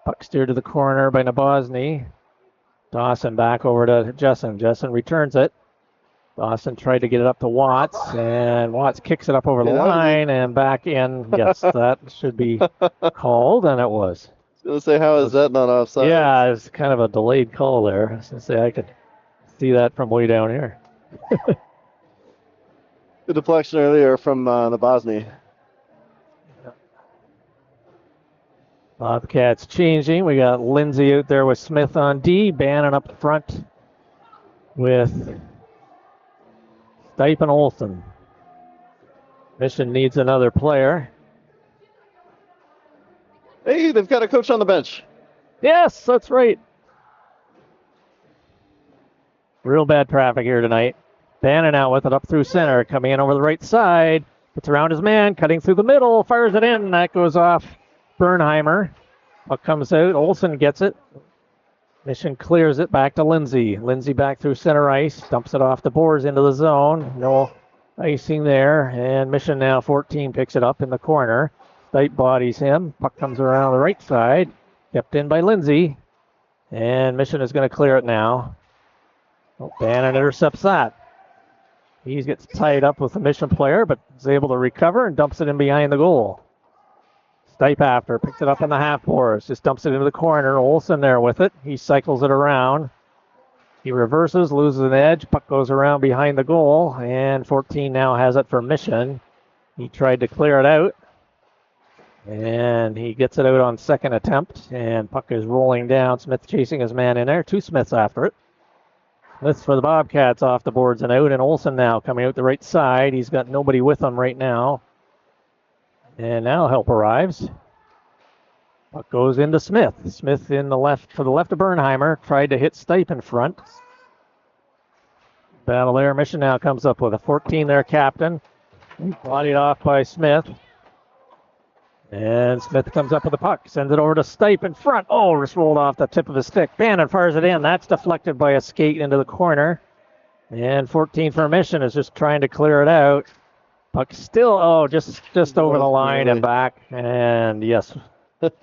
Puck steered to the corner by Nabozny. Dawson back over to Jessen. Jessen returns it. Dawson tried to get it up to Watts, and Watts kicks it up over the line and back in. Yes, that should be called, and it was. I was going to say, how is that not offside? Yeah, it's kind of a delayed call there. I was going to say, I could see that from way down here. Good deflection earlier from Nabozny. Bobcats changing. We got Lindsay out there with Smith on D. Bannon up front with Stipe and Olsen. Mission needs another player. Hey, they've got a coach on the bench. Yes, that's right. Real bad traffic here tonight. Bannon out with it up through center, coming in over the right side. Puts around his man, cutting through the middle, fires it in. That goes off Bernheimer. Puck comes out. Olsen gets it. Mission clears it back to Lindsay. Lindsay back through center ice. Dumps it off the boards into the zone. No icing there. And Mission now 14 picks it up in the corner. Stipe bodies him. Puck comes around the right side. Kept in by Lindsay. And Mission is going to clear it now. Oh, Bannon intercepts that. He gets tied up with the Mission player, but is able to recover and dumps it in behind the goal. Stipe after, picks it up in the half boards, just dumps it into the corner. Olsen there with it. He cycles it around. He reverses, loses an edge. Puck goes around behind the goal, and 14 now has it for Mission. He tried to clear it out, and he gets it out on second attempt, and puck is rolling down. Smith chasing his man in there. Two Smiths after it. Smith for the Bobcats off the boards and out, and Olsen now coming out the right side. He's got nobody with him right now. And now help arrives. Puck goes into Smith. Smith in the left, to the left of Bernheimer. Tried to hit Stipe in front. Battle there. Mission now comes up with a 14 there, captain. Bodied off by Smith. And Smith comes up with the puck. Sends it over to Stipe in front. Oh, just rolled off the tip of his stick. Bannon fires it in. That's deflected by a skate into the corner. And 14 for Mission is just trying to clear it out. Puck still, just over the line and back. And yes. That's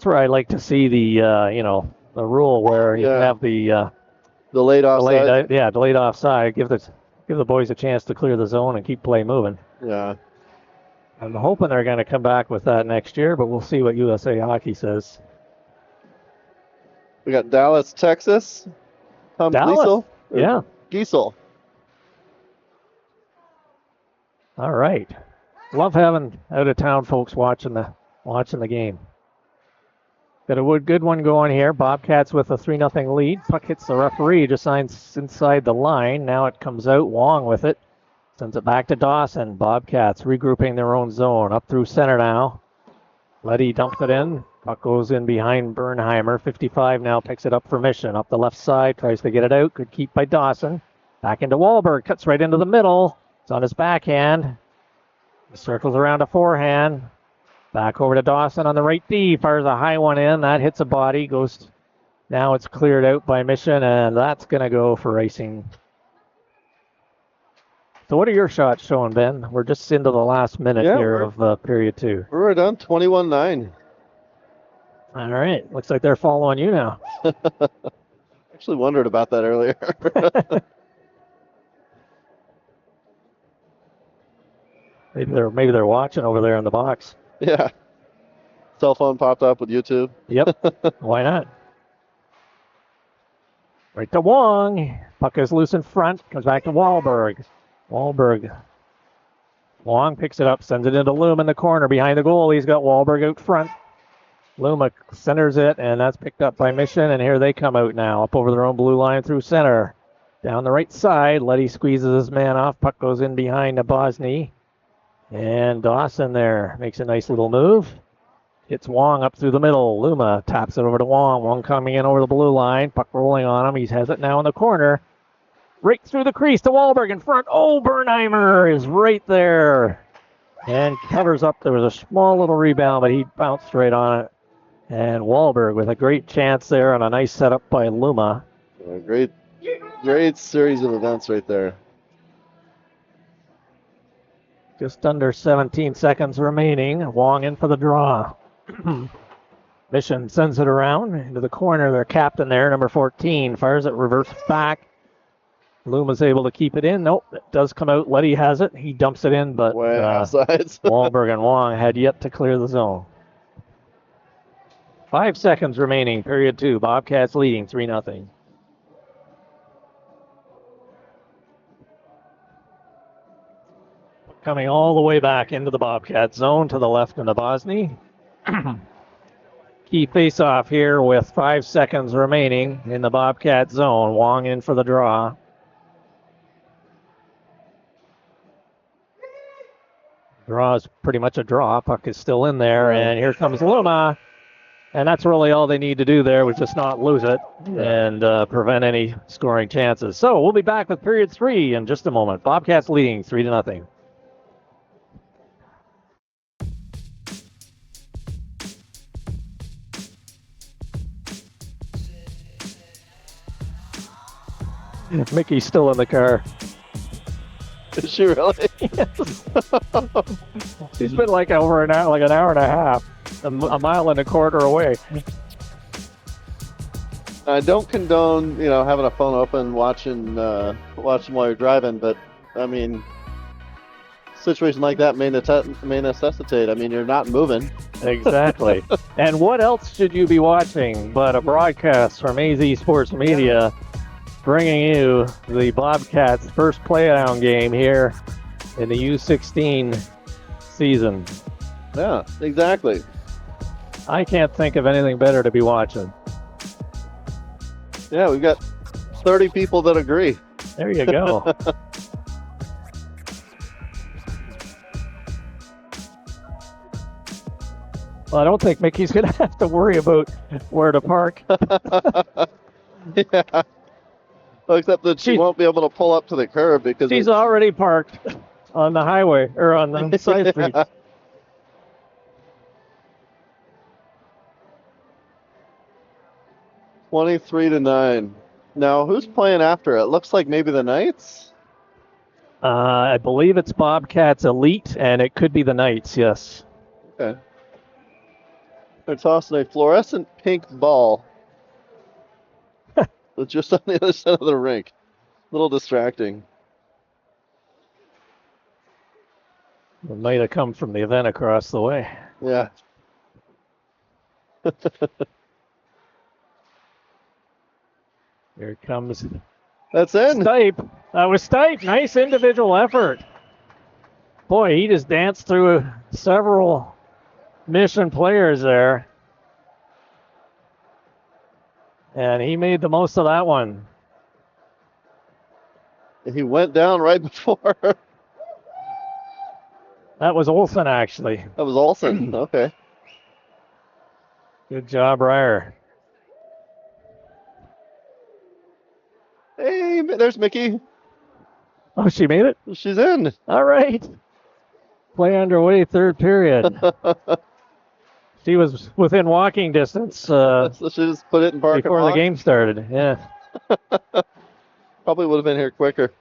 where I like to see the, the rule where you have the delayed offside. Delayed offside. Give the boys a chance to clear the zone and keep play moving. Yeah. I'm hoping they're going to come back with that next year, but we'll see what USA Hockey says. We got Dallas, Texas. Tom Dallas. Yeah. Giesel. All right. Love having out-of-town folks watching the game. Got a good one going here. Bobcats with a 3-0 lead. Puck hits the referee, just signs inside the line. Now it comes out. Wong with it. Sends it back to Dawson. Bobcats regrouping their own zone. Up through center now. Letty dumps it in. Puck goes in behind Bernheimer. 55 now picks it up for Mission. Up the left side. Tries to get it out. Good keep by Dawson. Back into Wahlberg. Cuts right into the middle. It's on his backhand. He circles around a forehand. Back over to Dawson on the right D. Fires a high one in. That hits a body. Goes. Now it's cleared out by Mission, and that's going to go for icing. So what are your shots showing, Ben? We're just into the last minute here of period 2. We're done, 21-9. All right. Looks like they're following you now. Actually wondered about that earlier. Maybe they're watching over there in the box. Yeah. Cell phone popped up with YouTube. Yep. Why not? Right to Wong. Puck is loose in front. Comes back to Wahlberg. Wong picks it up, sends it into Loom in the corner behind the goal. He's got Wahlberg out front. Loom centers it, and that's picked up by Mission, and here they come out now, up over their own blue line through center. Down the right side, Letty squeezes his man off. Puck goes in behind Bosny. And Dawson there makes a nice little move. Hits Wong up through the middle. Luma taps it over to Wong. Wong coming in over the blue line. Puck rolling on him. He has it now in the corner. Right through the crease to Wahlberg in front. Oh, Bernheimer is right there. And covers up. There was a small little rebound, but he bounced right on it. And Wahlberg with a great chance there and a nice setup by Luma. Great series of events right there. Just under 17 seconds remaining. Wong in for the draw. Mission sends it around into the corner. Their captain there, number 14, fires it reverse back. Luma's able to keep it in. Nope, it does come out. Letty has it. He dumps it in, but Wahlberg and Wong had yet to clear the zone. 5 seconds remaining, period 2. Bobcats leading 3-0. Coming all the way back into the Bobcat zone to the left in the Bosny. Key face-off here with 5 seconds remaining in the Bobcat zone. Wong in for the draw. Draw is pretty much a draw. Puck is still in there, and here comes Luma. And that's really all they need to do there, was just not lose it and prevent any scoring chances. So we'll be back with period 3 in just a moment. Bobcats leading 3-0. Mickey's still in the car. Is she really? Yes. She's been like over an hour and a half, a mile and a quarter away. I don't condone, having a phone open, watching while you're driving, but I mean, situation like that may necessitate. I mean, you're not moving. Exactly. And what else should you be watching but a broadcast from AZ Sports Media, bringing you the Bobcats' first playdown game here in the U16 season. Yeah, exactly. I can't think of anything better to be watching. Yeah, we've got 30 people that agree. There you go. Well, I don't think Mickey's going to have to worry about where to park. Yeah. Well, except that she won't be able to pull up to the curb because she's already parked on the highway or on the side street. 23-9. Now, who's playing after it? Looks like maybe the Knights? I believe it's Bobcats Elite, and it could be the Knights, yes. Okay. They're tossing a fluorescent pink ball. It's just on the other side of the rink. A little distracting. It might have come from the event across the way. Yeah. Here comes That's in. Stipe. That was Stipe. Nice individual effort. Boy, he just danced through several Mission players there. And he made the most of that one. He went down right before. That was Olsen, actually. That was Olsen. Okay. Good job, Ryer. Hey, there's Mickey. Oh, she made it? She's in. All right. Play underway, third period. She was within walking distance So she just put it in park before the game started. Yeah. Probably would have been here quicker.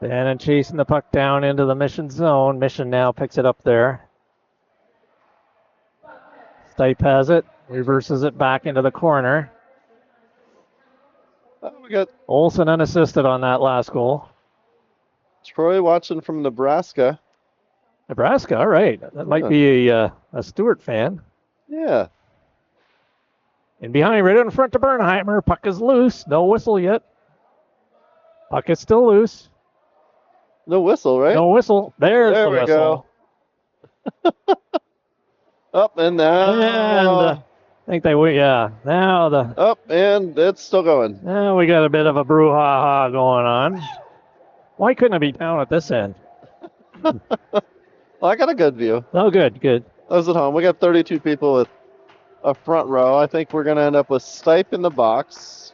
Bannon chasing the puck down into the Mission zone. Mission now picks it up there. Stipe has it, reverses it back into the corner. We got Olsen unassisted on that last goal. Troy watching from Nebraska. Nebraska, all right. That might be a Stewart fan. Yeah. And behind, right in front to Bernheimer. Puck is loose. No whistle yet. Puck is still loose. No whistle, right? No whistle. There's the whistle. Go. Up and now. And I think they went, yeah. Now Up and it's still going. Now we got a bit of a brouhaha going on. Why couldn't it be down at this end? Well, I got a good view. Oh, good. I was at home. We got 32 people with a front row. I think we're going to end up with Stipe in the box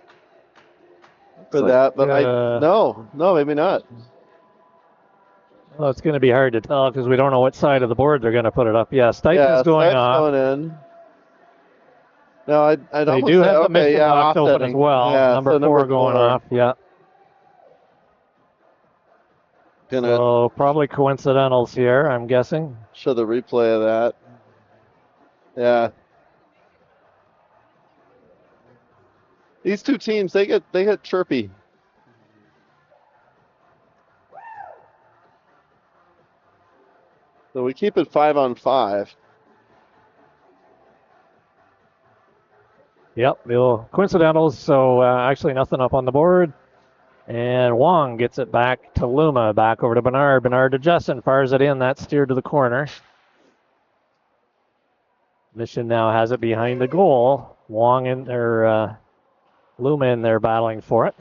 for that. But no, maybe not. Well, it's going to be hard to tell because we don't know what side of the board they're going to put it up. Yeah, Stipe is going off. Going in. No, I'd they do have the Mission box open as well. Yeah, number 4 going off. Yeah. So probably coincidentals here, I'm guessing. Show the replay of that. Yeah. These two teams, they get chirpy. So we keep it 5-on-5. Yep, the coincidentals. So actually nothing up on the board. And Wong gets it back to Luma, back over to Bernard. Bernard to Justin, fires it in. That's steered to the corner. Mission now has it behind the goal. Wong in there, Luma in there battling for it.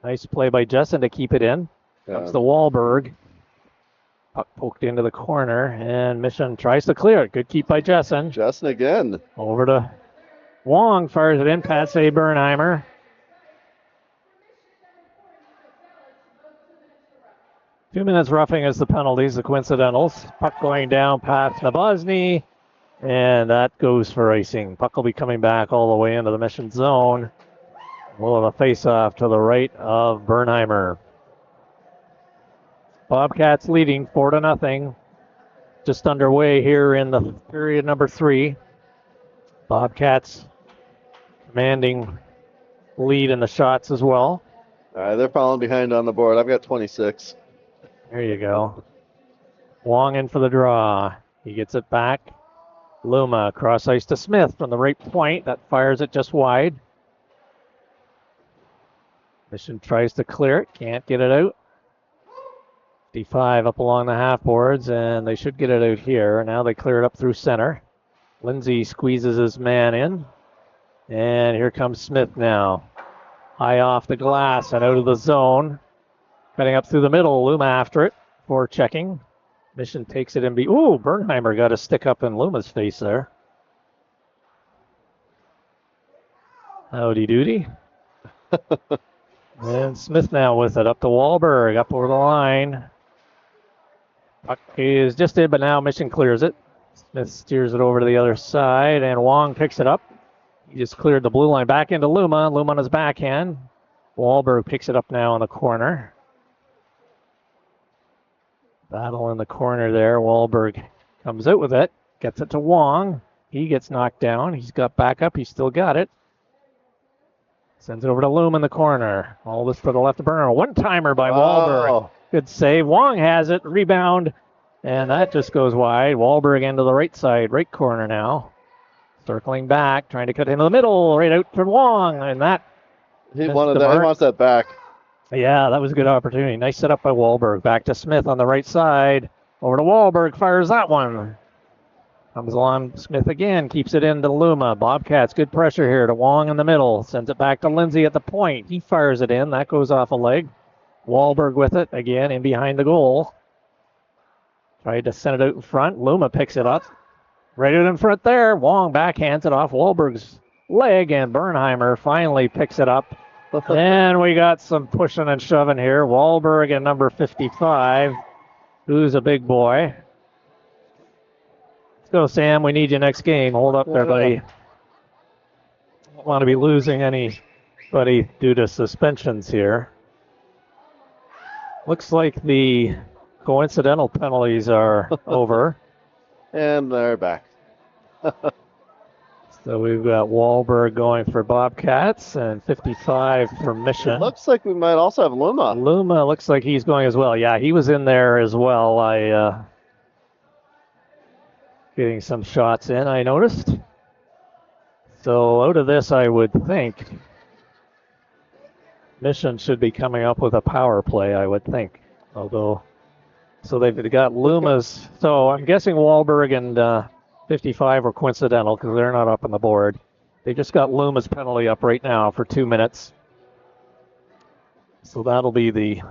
Nice play by Justin to keep it in. Comes to Wahlberg. Puck poked into the corner, and Mission tries to clear it. Good keep by Justin. Justin again. Over to Wong, fires it in. Pat say Bernheimer. Two minutes roughing is the penalties, the coincidentals. Puck going down past Nabozny, and that goes for icing. Puck will be coming back all the way into the Mission zone. We'll have a face-off to the right of Bernheimer. Bobcats leading 4-0. Just underway here in the period number 3. Bobcats commanding lead in the shots as well. All right, they're falling behind on the board. I've got 26. There you go. Wong in for the draw. He gets it back. Luma cross ice to Smith from the right point. That fires it just wide. Mission tries to clear it. Can't get it out. 55 up along the half boards, and they should get it out here. Now they clear it up through center. Lindsay squeezes his man in. And here comes Smith now. High off the glass and out of the zone. Cutting up through the middle, Luma after it for checking. Mission takes it and ooh, Bernheimer got a stick up in Luma's face there. Howdy doody. And Smith now with it up to Wahlberg, up over the line. Puck is just in, but now Mission clears it. Smith steers it over to the other side, and Wong picks it up. He just cleared the blue line back into Luma. Luma on his backhand. Wahlberg picks it up now in the corner. Battle in the corner there. Wahlberg comes out with it. Gets it to Wong. He gets knocked down. He's got back up. He's still got it. Sends it over to Loom in the corner. All this for the left of Burner. One-timer by Wahlberg. Good save. Wong has it. Rebound. And that just goes wide. Wahlberg into the right side. Right corner now. Circling back. Trying to cut into the middle. Right out to Wong. And that He wants that back. Yeah, that was a good opportunity. Nice setup by Wahlberg. Back to Smith on the right side. Over to Wahlberg, fires that one. Comes along Smith again, keeps it into Luma. Bobcats, good pressure here to Wong in the middle. Sends it back to Lindsay at the point. He fires it in. That goes off a leg. Wahlberg with it again in behind the goal. Tried to send it out in front. Luma picks it up. Right out in front there. Wong backhands it off Wahlberg's leg, and Bernheimer finally picks it up. And we got some pushing and shoving here. Wahlberg at number 55, who's a big boy. Let's go, Sam. We need you next game. Hold up there, buddy. Don't want to be losing anybody due to suspensions here. Looks like the coincidental penalties are over. And they're back. So we've got Wahlberg going for Bobcats and 55 for Mission. It looks like we might also have Luma. Luma looks like he's going as well. Yeah, he was in there as well. Getting some shots in, I noticed. So out of this, I would think Mission should be coming up with a power play, I would think. Although, so they've got Luma's. So I'm guessing Wahlberg and 55 were coincidental because they're not up on the board. They just got Luma's penalty up right now for 2 minutes. So that'll be the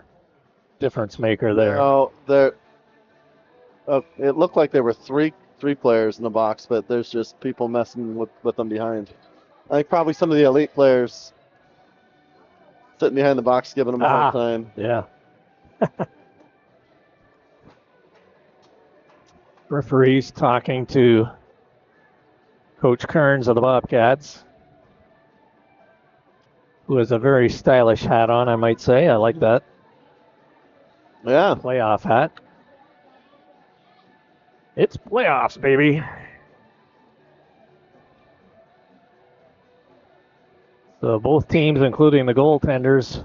difference maker there. Oh, it looked like there were three players in the box, but there's just people messing with them behind. I think probably some of the elite players sitting behind the box giving them a hard time. Yeah. Referees talking to Coach Kearns of the Bobcats, who has a very stylish hat on, I might say. I like that. Yeah. Playoff hat. It's playoffs, baby. So both teams, including the goaltenders,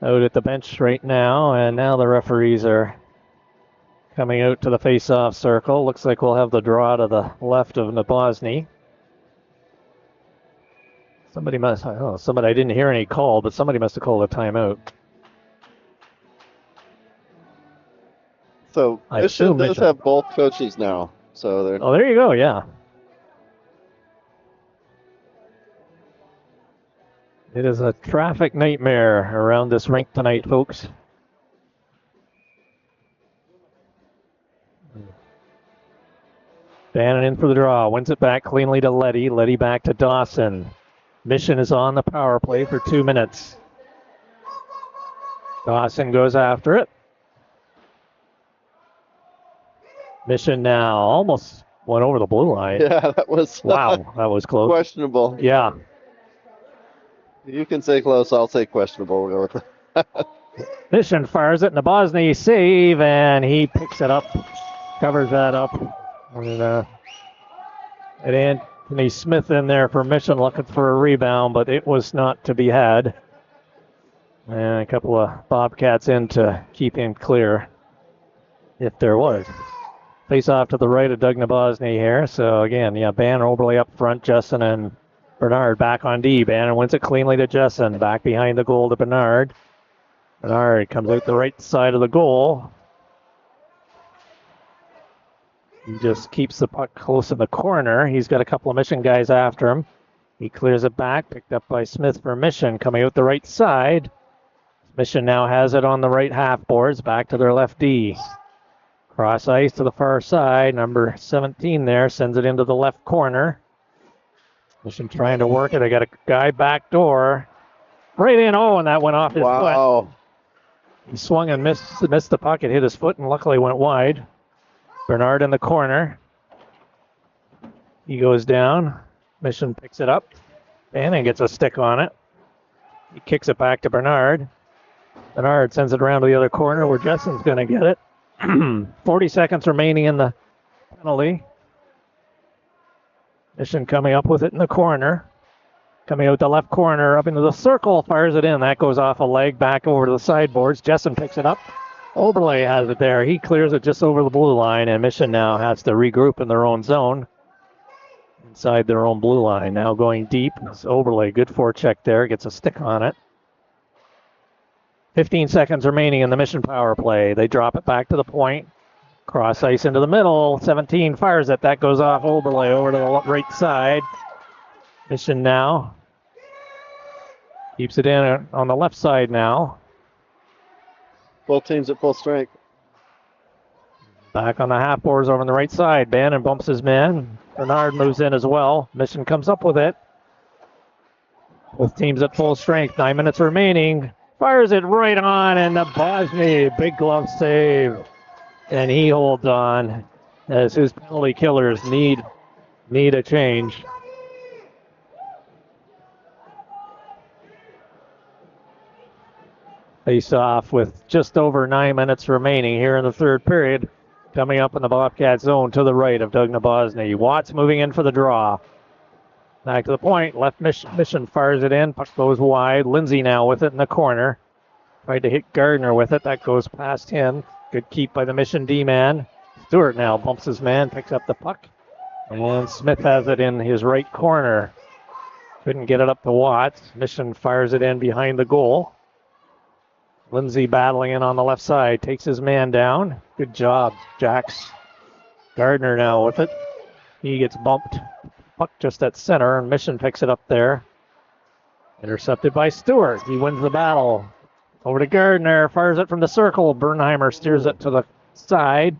out at the bench right now, and now the referees are coming out to the face-off circle. Looks like we'll have the draw to the left of Nabozny. I didn't hear any call, but somebody must have called a timeout. So Mission does have both coaches now. So they're... Oh, there you go, yeah. It is a traffic nightmare around this rink tonight, folks. Bannon in for the draw. Wins it back cleanly to Letty. Letty back to Dawson. Mission is on the power play for 2 minutes. Dawson goes after it. Mission now almost went over the blue line. Yeah, that was... Wow, that was close. Questionable. Yeah. You can say close, I'll say questionable. We'll go with it. Mission fires it, Nabozny save, and he picks it up, covers that up. And Anthony Smith in there for Mission looking for a rebound, but it was not to be had. And a couple of Bobcats in to keep him clear, if there was. Face off to the right of Doug Nabozny here. So again, yeah, Bannon overlay up front, Justin and Bernard back on D. Bannon wins it cleanly to Justin. Back behind the goal to Bernard. Bernard comes out the right side of the goal. He just keeps the puck close in the corner. He's got a couple of Mission guys after him. He clears it back, picked up by Smith for Mission, coming out the right side. Mission now has it on the right half boards, back to their left D. Cross ice to the far side. Number 17 there sends it into the left corner. Mission trying to work it. I got a guy back door. Right in. Oh, and that went off his foot. He swung and missed the puck. It hit his foot and luckily went wide. Bernard in the corner. He goes down. Mission picks it up. Bannon gets a stick on it. He kicks it back to Bernard. Bernard sends it around to the other corner where Justin's going to get it. 40 seconds remaining in the penalty. Mission coming up with it in the corner. Coming out the left corner, up into the circle, fires it in. That goes off a leg back over to the sideboards. Justin picks it up. Oberle has it there. He clears it just over the blue line, and Mission now has to regroup in their own zone. inside their own blue line. Now going deep. It's Oberle. Good forecheck there. Gets a stick on it. 15 seconds remaining in the Mission power play. They drop it back to the point. Cross ice into the middle. 17 fires it. That goes off Oberle over to the right side. Mission now keeps it in on the left side now. Both teams at full strength. Back on the half boards over on the right side. Bannon bumps his man. Bernard moves in as well. Mission comes up with it. Both teams at full strength. 9 minutes remaining. Fires it right on, and the Bosny, big glove save. And he holds on as his penalty killers need a change. Face off with just over 9 minutes remaining here in the third period. Coming up in the Bobcat zone to the right of Doug Nabosny. Watts moving in for the draw. Back to the point. Left Mission fires it in. Puck goes wide. Lindsay now with it in the corner. Tried to hit Gardner with it. That goes past him. Good keep by the Mission D-man. Stewart now bumps his man, picks up the puck. And Smith has it in his right corner. Couldn't get it up to Watts. Mission fires it in behind the goal. Lindsay battling in on the left side. Takes his man down. Good job, Jax. Gardner now with it. He gets bumped. Puck just at center, and Mission picks it up there. Intercepted by Stewart. He wins the battle. Over to Gardner, fires it from the circle. Bernheimer steers it to the side.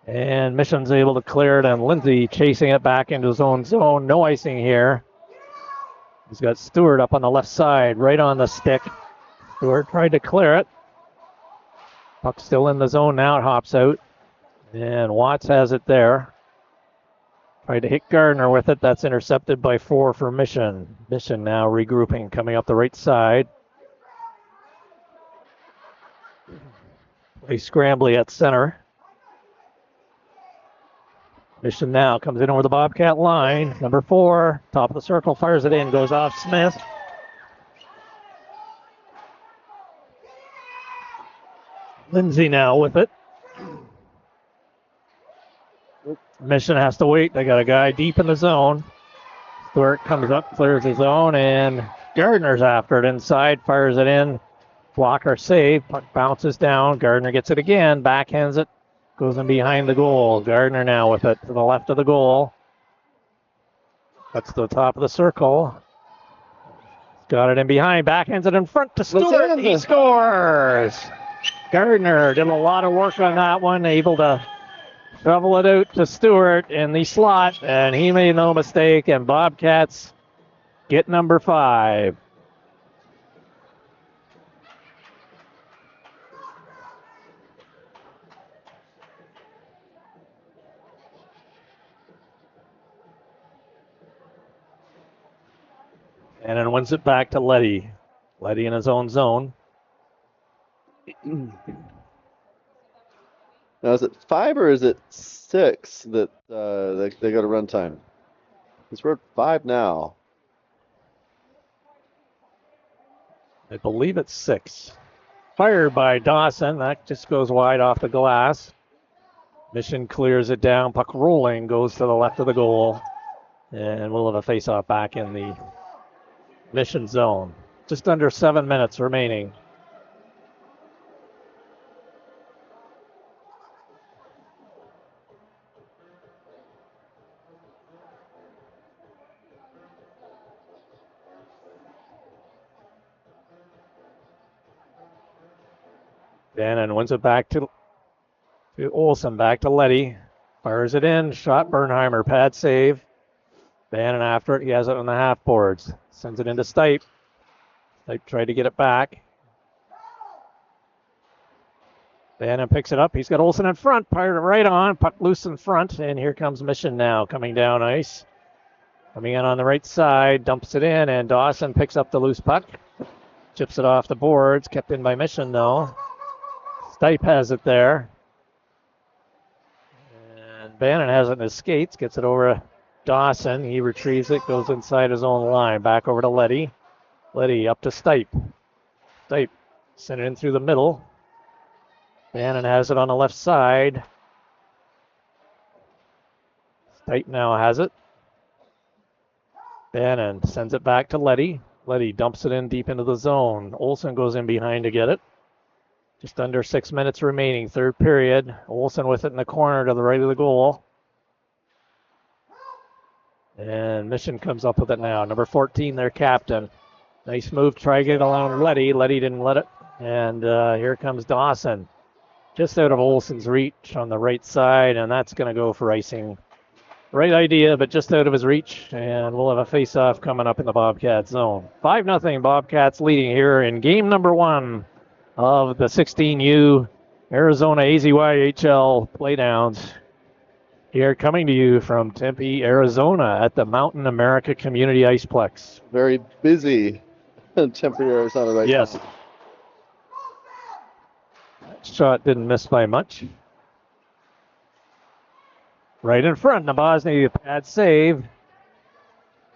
And Mission's able to clear it, and Lindsay chasing it back into his own zone. No icing here. He's got Stewart up on the left side, right on the stick. Stewart tried to clear it. Puck still in the zone now. It hops out. And Watts has it there. Tried to hit Gardner with it. That's intercepted by 4 for Mission. Mission now regrouping, coming up the right side. Play scrambly at center. Mission now comes in over the Bobcat line. Number 4, top of the circle, fires it in, goes off Smith. Lindsay now with it. Mission has to wait. They got a guy deep in the zone. Stewart comes up, clears his zone, and Gardner's after it inside, fires it in. Blocker save. Puck bounces down. Gardner gets it again. Backhands it. Goes in behind the goal. Gardner now with it to the left of the goal. That's the top of the circle. Got it in behind. Backhands it in front to Stewart. He scores. Gardner did a lot of work on that one. Able to shovel it out to Stewart in the slot, and he made no mistake, and Bobcats get number 5. And then wins it back to Letty. Letty in his own zone. Now, is it 5 or is it 6 that they go to runtime? Because we're at 5 now. I believe it's 6. Fired by Dawson. That just goes wide off the glass. Mission clears it down. Puck rolling. Goes to the left of the goal. And we'll have a face-off back in the Mission zone. Just under 7 minutes remaining. Bannon wins it back to Olsen, back to Letty. Fires it in, shot Bernheimer, pad save. Bannon after it, he has it on the half boards. Sends it into Stipe. Stipe tried to get it back. Bannon picks it up, he's got Olsen in front, fired it right on, puck loose in front, and here comes Mission now, coming down ice. Coming in on the right side, dumps it in, and Dawson picks up the loose puck. Chips it off the boards, kept in by Mission though. Stipe has it there. And Bannon has it in his skates, gets it over to Dawson. He retrieves it, goes inside his own line. Back over to Letty. Letty up to Stipe. Stipe sent it in through the middle. Bannon has it on the left side. Tight now has it. Bannon sends it back to Letty. Letty dumps it in deep into the zone. Olsen goes in behind to get it. Just under 6 minutes remaining, third period. Olsen with it in the corner to the right of the goal. And Mission comes up with it now. Number 14, their captain. Nice move, try to get it along Letty. Letty didn't let it. And here comes Dawson. Just out of Olsen's reach on the right side, and that's going to go for icing. Right idea, but just out of his reach, and we'll have a face-off coming up in the Bobcats zone. 5-0 Bobcats leading here in game number 1 of the 16U Arizona AZYHL playdowns. Here coming to you from Tempe, Arizona at the Mountain America Community Iceplex. Very busy in Tempe, Arizona right yes. now. That shot didn't miss by much. Right in front, Nabozny, pad save.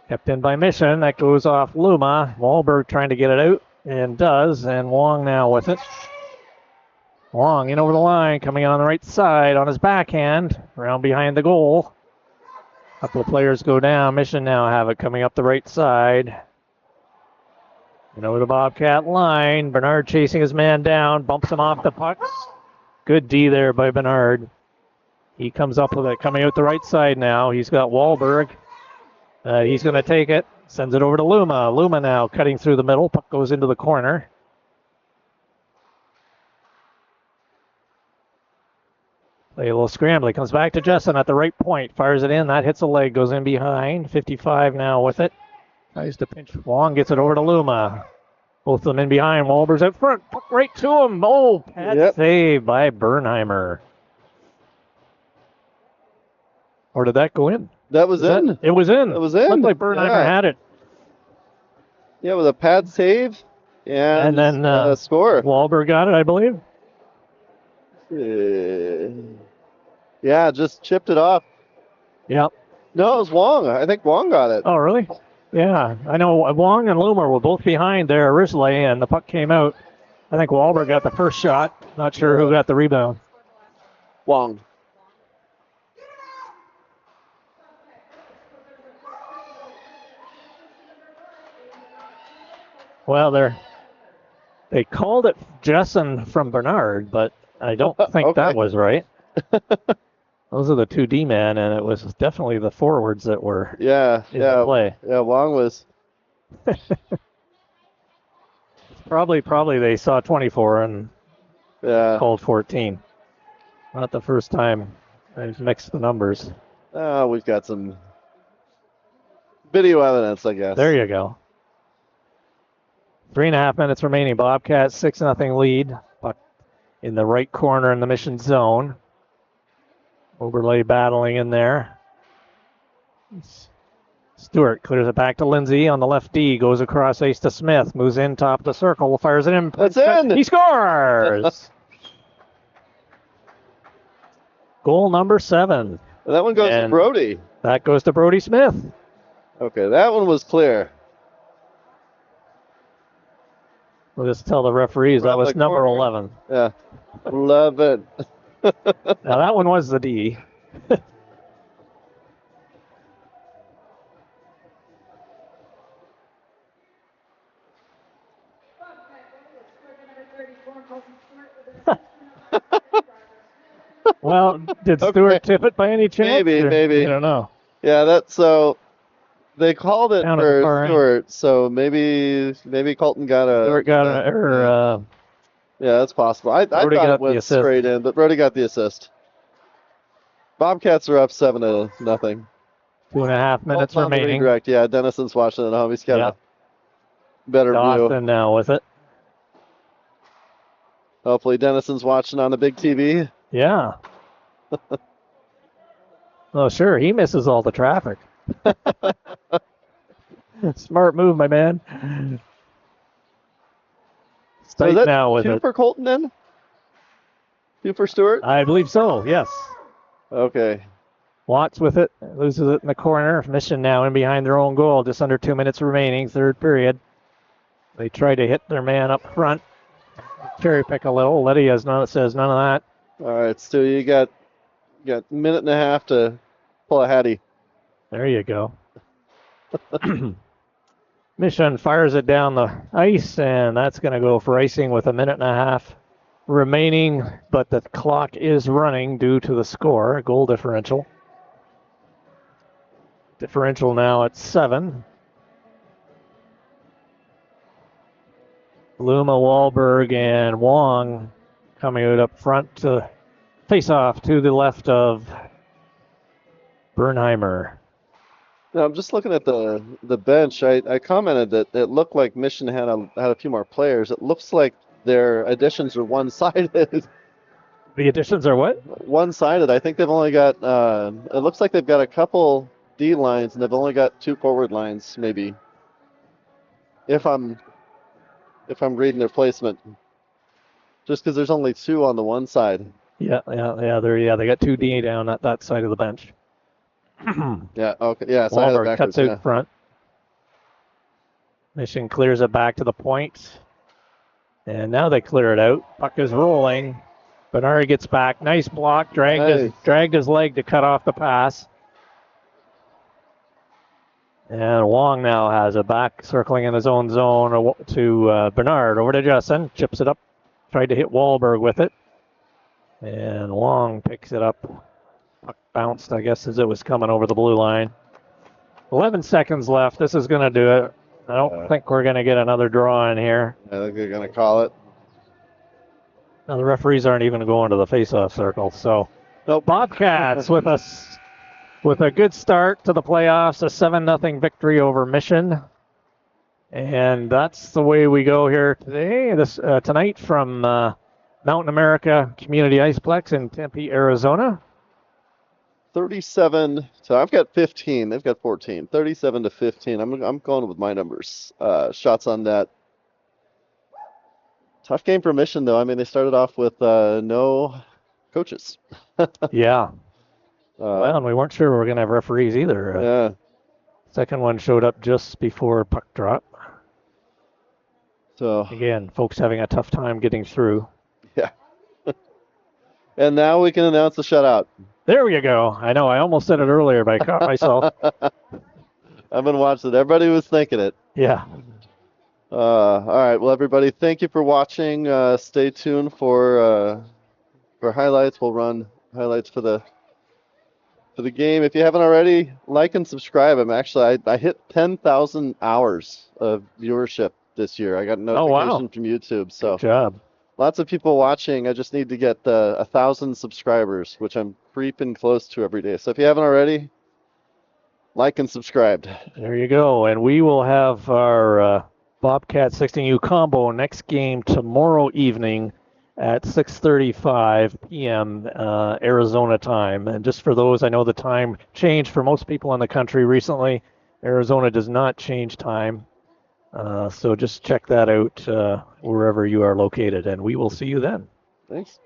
Kept in by Mission. That goes off Luma. Wahlberg trying to get it out, and does, and Wong now with it. Wong in over the line, coming in on the right side on his backhand, around behind the goal. A couple of players go down. Mission now have it coming up the right side. And over the Bobcat line. Bernard chasing his man down, bumps him off the puck. Good D there by Bernard. He comes up with it, coming out the right side now. He's got Wahlberg. He's going to take it, sends it over to Luma. Luma now cutting through the middle. Puck goes into the corner. Play a little scrambling. Comes back to Jessen at the right point. Fires it in. That hits a leg. Goes in behind. 55 now with it. Tries to pinch. Wong gets it over to Luma. Both of them in behind. Wahlberg's out front. Puck right to him. Oh, pad save by Bernheimer. Or did that go in? That was in. It was in. It was in. Looked like Bernheimer had it. Yeah, with a pad save and then score. Wahlberg got it, I believe. Yeah, just chipped it off. Yep. No, it was Wong. I think Wong got it. Oh, really? Yeah. I know Wong and Luma were both behind there originally, and the puck came out. I think Wahlberg got the first shot. Not sure who got the rebound. Wong. Well, they called it Jessen from Bernard, but I don't think that was right. Those are the two D-men, and it was definitely the forwards that were in play. Yeah, Wong was. Probably they saw 24 and called 14. Not the first time they've mixed the numbers. We've got some video evidence, I guess. There you go. 3.5 minutes remaining. Bobcats 6-0 lead. Puck in the right corner in the Mission zone. Overlay battling in there. Stewart clears it back to Lindsay on the left D. Goes across ice to Smith. Moves in top of the circle. Fires it in. That's in. He scores. Goal number 7. And that one goes to Brody. That goes to Brody Smith. Okay, that one was clear. We'll just tell the referees that was number 11. Yeah, 11. Now that one was the D. Well, did Stewart tip it by any chance? Maybe. I don't know. Yeah, that's so. They called it for Stewart, so maybe Colton got a. Stewart got an error. Yeah, that's possible. I thought it went straight in, but Brody got the assist. Bobcats are up 7-0. 2.5 minutes remaining. Redirect. Yeah, Dennison's watching it at home. He's got a better Dawson view. Now with it. Hopefully Dennison's watching on the big TV. Yeah. Oh, sure. He misses all the traffic. Smart move, my man. So is that now with 2 for Colton then? 2 for Stewart? I believe so, yes. Okay. Watts with it, loses it in the corner. Mission now in behind their own goal. Just under 2 minutes remaining, third period. They try to hit their man up front. Cherry pick a little. Letty says none of that. All right, Stu, you got a minute and a half to Pull a Hattie. There you go. Mission fires it down the ice, and that's going to go for icing with 1.5 minutes remaining, but the clock is running due to the score, goal differential. Differential now at 7. Luma, Wahlberg, and Wong coming out up front to face off to the left of Bernheimer. Now I'm just looking at the bench. I commented that it looked like Mission had a few more players. It looks like their additions are one-sided. The additions are what? One-sided. I think they've only got. It looks like they've got a couple D lines and they've only got 2 forward lines, maybe. If I'm reading their placement, just because there's only 2 on the one side. Yeah. They got 2 D down at that side of the bench. Yeah. Okay. Yeah. So I had it Wahlberg backwards, cuts out front. Mission clears it back to the point. And now they clear it out. Puck is rolling. Bernard gets back. Nice block. Dragged his leg to cut off the pass. And Wong now has it back, circling in his own zone to Bernard. Over to Justin. Chips it up. Tried to hit Wahlberg with it. And Wong picks it up. Puck bounced, I guess, as it was coming over the blue line. 11 seconds left. This is going to do it. I don't think we're going to get another draw in here. I think they're going to call it. Now, the referees aren't even going to the face-off circle. So, nope. Bobcats with a good start to the playoffs, a 7-0 victory over Mission. And that's the way we go here today. Tonight from Mountain America Community Iceplex in Tempe, Arizona. 37 to I've got 15. They've got 14. 37 to 15. I'm going with my numbers. Shots on net. Tough game for Mission, though. I mean, they started off with no coaches. Yeah. Well, and we weren't sure we were going to have referees either. Yeah. Second one showed up just before puck drop. So again, folks having a tough time getting through. Yeah. And now we can announce the shutout. There you go. I know. I almost said it earlier, but I caught myself. I've been watching it. Everybody was thinking it. Yeah. All right. Well, everybody, thank you for watching. Stay tuned for highlights. We'll run highlights for the game. If you haven't already, like and subscribe. I hit 10,000 hours of viewership this year. I got a notification from YouTube. So good job. Lots of people watching. I just need to get 1,000 subscribers, which I'm creeping close to every day. So if you haven't already, like and subscribe. There you go. And we will have our Bobcat 16U combo next game tomorrow evening at 6:35 p.m. Arizona time. And just for those, I know the time changed for most people in the country recently. Arizona does not change time. So just check that out wherever you are located, and we will see you then. Thanks.